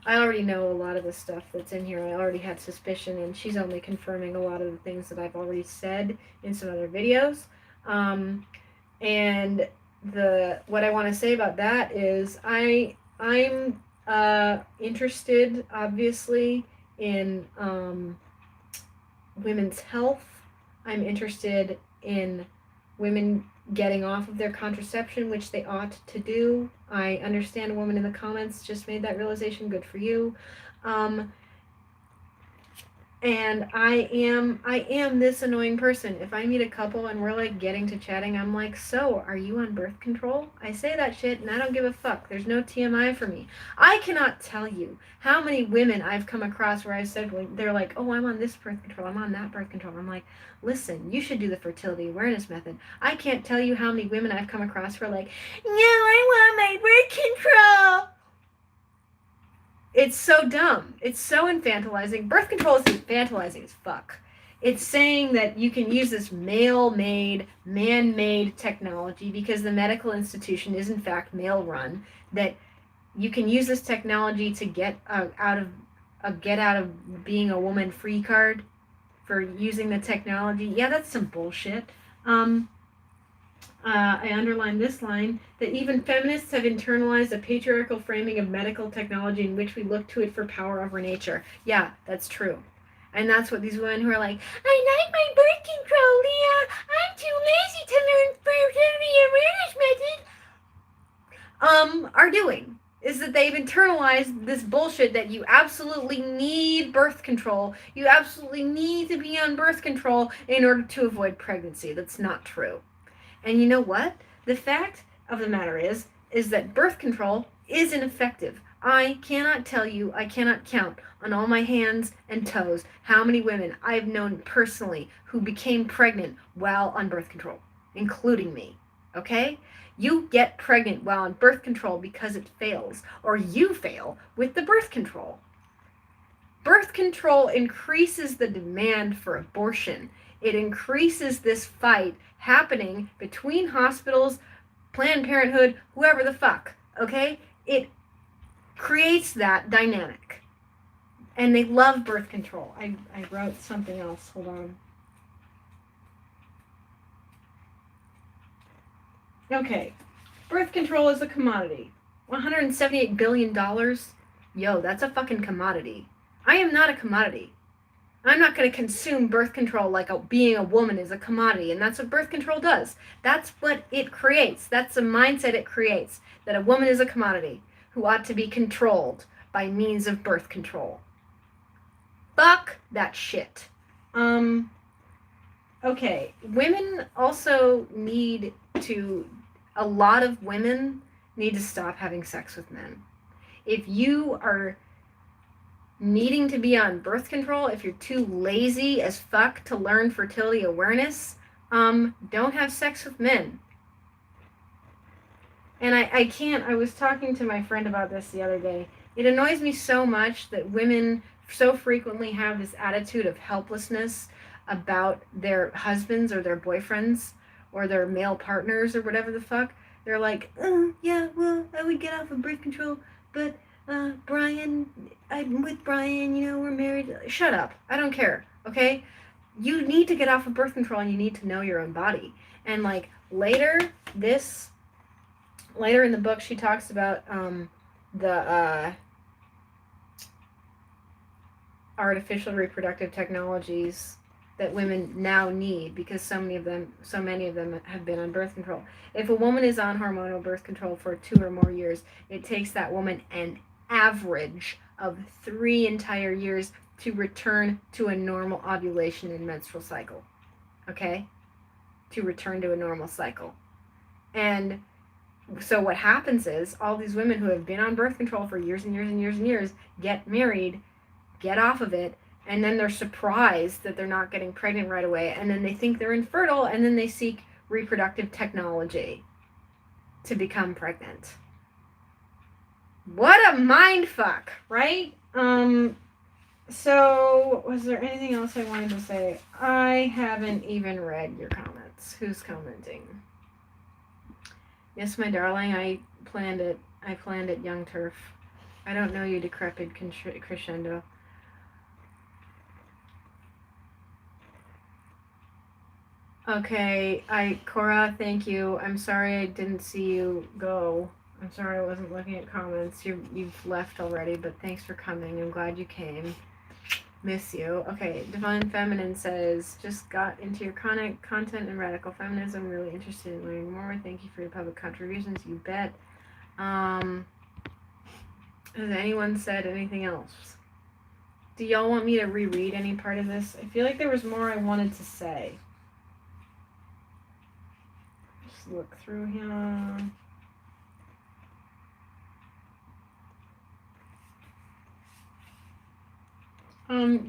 I already know a lot of the stuff that's in here. I already had suspicion, and she's only confirming a lot of the things that I've already said in some other videos. And what I want to say about that is I'm Interested, obviously, in women's health. I'm interested in women getting off of their contraception, which they ought to do. I understand a woman in the comments just made that realization. Good for you. And I am this annoying person. If I meet a couple and we're like getting to chatting, I'm like, so are you on birth control? I say that shit and I don't give a fuck. There's no TMI for me. I cannot tell you how many women I've come across where I said, when they're like, oh, I'm on this birth control, I'm on that birth control. I'm like, listen, you should do the fertility awareness method. I can't tell you how many women I've come across who are like, no, I want my birth control. It's so dumb. It's so infantilizing. Birth control is infantilizing as fuck. It's saying that you can use this male-made, man-made technology because the medical institution is in fact male-run. That you can use this technology to get out of being a woman free card for using the technology. Yeah, that's some bullshit. I underline this line, that even feminists have internalized a patriarchal framing of medical technology in which we look to it for power over nature. Yeah, that's true. And that's what these women who are like, I like my birth control, Leah. I'm too lazy to learn fertility awareness methods. Are doing. Is that they've internalized this bullshit that you absolutely need birth control. You absolutely need to be on birth control in order to avoid pregnancy. That's not true. And you know what? The fact of the matter is that birth control is ineffective. I cannot tell you, I cannot count on all my hands and toes how many women I've known personally who became pregnant while on birth control, including me. Okay? You get pregnant while on birth control because it fails, or you fail with the birth control. Birth control increases the demand for abortion. It increases this fight happening between hospitals, Planned Parenthood, whoever the fuck, okay? It creates that dynamic. And they love birth control. I wrote something else. Hold on. Okay. Birth control is a commodity. $178 billion? Yo, that's a fucking commodity. I am not a commodity. I'm not going to consume birth control like being a woman is a commodity, and that's what birth control does. That's what it creates. That's the mindset it creates, that a woman is a commodity who ought to be controlled by means of birth control. Fuck that shit. Okay, women also a lot of women need to stop having sex with men. If you are needing to be on birth control, if you're too lazy as fuck to learn fertility awareness, don't have sex with men. And I was talking to my friend about this the other day. It annoys me so much that women so frequently have this attitude of helplessness about their husbands or their boyfriends or their male partners or whatever the fuck. They're like, oh, yeah, well, I would get off of birth control, but Brian, I'm with Brian, we're married. Shut up. I don't care, okay? You need to get off of birth control and you need to know your own body. And like later in the book, she talks about the artificial reproductive technologies that women now need because so many of them have been on birth control. If a woman is on hormonal birth control for 2 or more years, it takes that woman an average of 3 entire years to return to a normal ovulation and menstrual cycle. Okay? To return to a normal cycle. And so what happens is all these women who have been on birth control for years and years and years and years get married, get off of it, and then they're surprised that they're not getting pregnant right away, and then they think they're infertile, and then they seek reproductive technology to become pregnant. What a mind fuck, right? So was there anything else I wanted to say? I haven't even read your comments. Who's commenting? Yes, my darling, I planned it, Young Turf. I don't know you, decrepit crescendo. Okay, Cora, thank you. I'm sorry I didn't see you go. I'm sorry I wasn't looking at comments. You've left already, but thanks for coming. I'm glad you came. Miss you. Okay, Divine Feminine says, just got into your content and radical feminism. Really interested in learning more. Thank you for your public contributions. You bet. Has anyone said anything else? Do y'all want me to reread any part of this? I feel like there was more I wanted to say. Just look through here.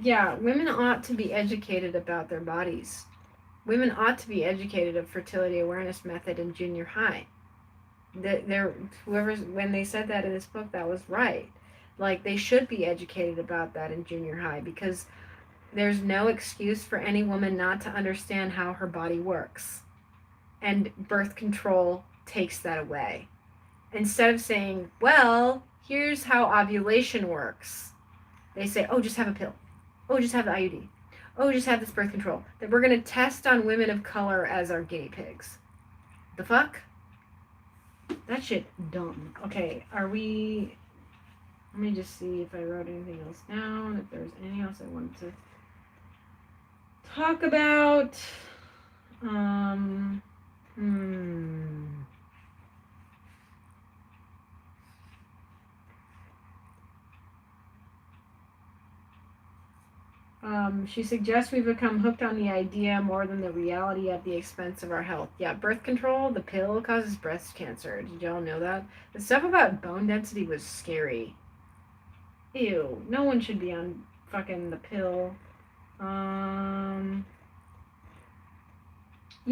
Yeah, women ought to be educated about their bodies. Women ought to be educated of fertility awareness method in junior high. When they said that in this book, that was right. Like, they should be educated about that in junior high, because there's no excuse for any woman not to understand how her body works. And birth control takes that away. Instead of saying, well, here's how ovulation works, they say, oh, just have a pill. Oh, just have the IUD. Oh, just have this birth control. That we're going to test on women of color as our guinea pigs. The fuck? That shit dumb. Okay, are we... Let me just see if I wrote anything else down, if there's anything else I wanted to talk about. She suggests we become hooked on the idea more than the reality at the expense of our health. Yeah, birth control, the pill, causes breast cancer. Did y'all know that? The stuff about bone density was scary. Ew, no one should be on fucking the pill. You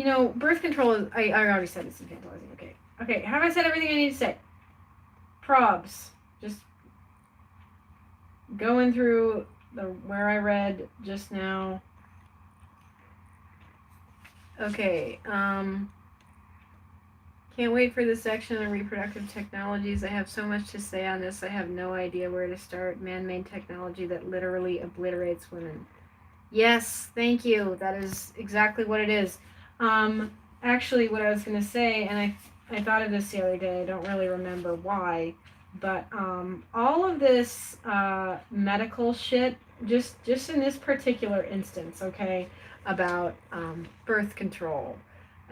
know, birth control is... I already said it's infantilizing. Okay. Okay, have I said everything I need to say? Probs. Just going through where I read just now. Okay, can't wait for the section on reproductive technologies. I have so much to say on this. I have no idea where to start. Man-made technology that literally obliterates women. Yes, thank you. That is exactly what it is. Actually, what I was going to say, and I thought of this the other day. I don't really remember why, but all of this medical shit, just in this particular instance, okay, about birth control,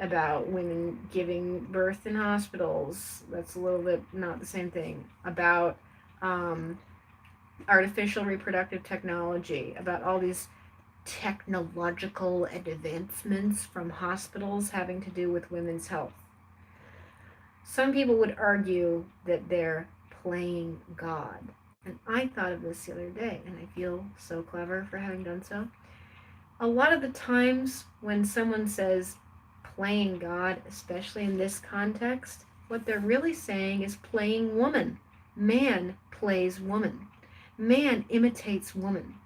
about women giving birth in hospitals, that's a little bit not the same thing, about artificial reproductive technology, about all these technological advancements from hospitals having to do with women's health. Some people would argue that they're playing God. And I thought of this the other day, and I feel so clever for having done so. A lot of the times when someone says playing God, especially in this context, what they're really saying is playing woman. Man plays woman. Man imitates woman.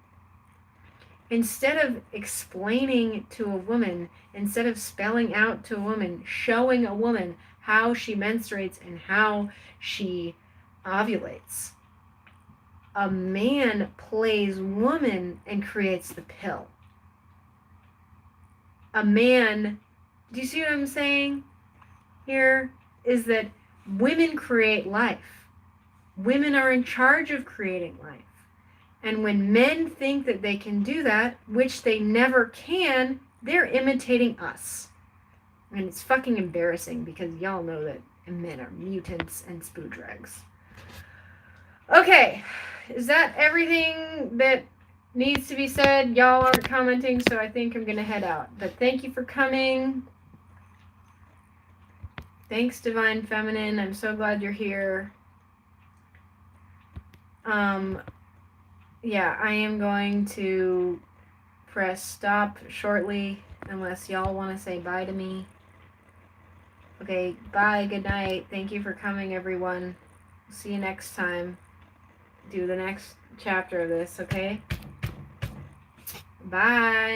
Instead of explaining to a woman, instead of spelling out to a woman, showing a woman how she menstruates and how she ovulates, a man plays woman and creates the pill. A man, do you see what I'm saying here? Is that women create life. Women are in charge of creating life. And when men think that they can do that, which they never can, they're imitating us. And it's fucking embarrassing because y'all know that men are mutants and spoodrags. Okay, is that everything that needs to be said? Y'all aren't commenting, so I think I'm going to head out. But thank you for coming. Thanks, Divine Feminine. I'm so glad you're here. Yeah, I am going to press stop shortly, unless y'all want to say bye to me. Okay, bye, good night. Thank you for coming, everyone. See you next time. Do the next chapter of this, okay? Bye.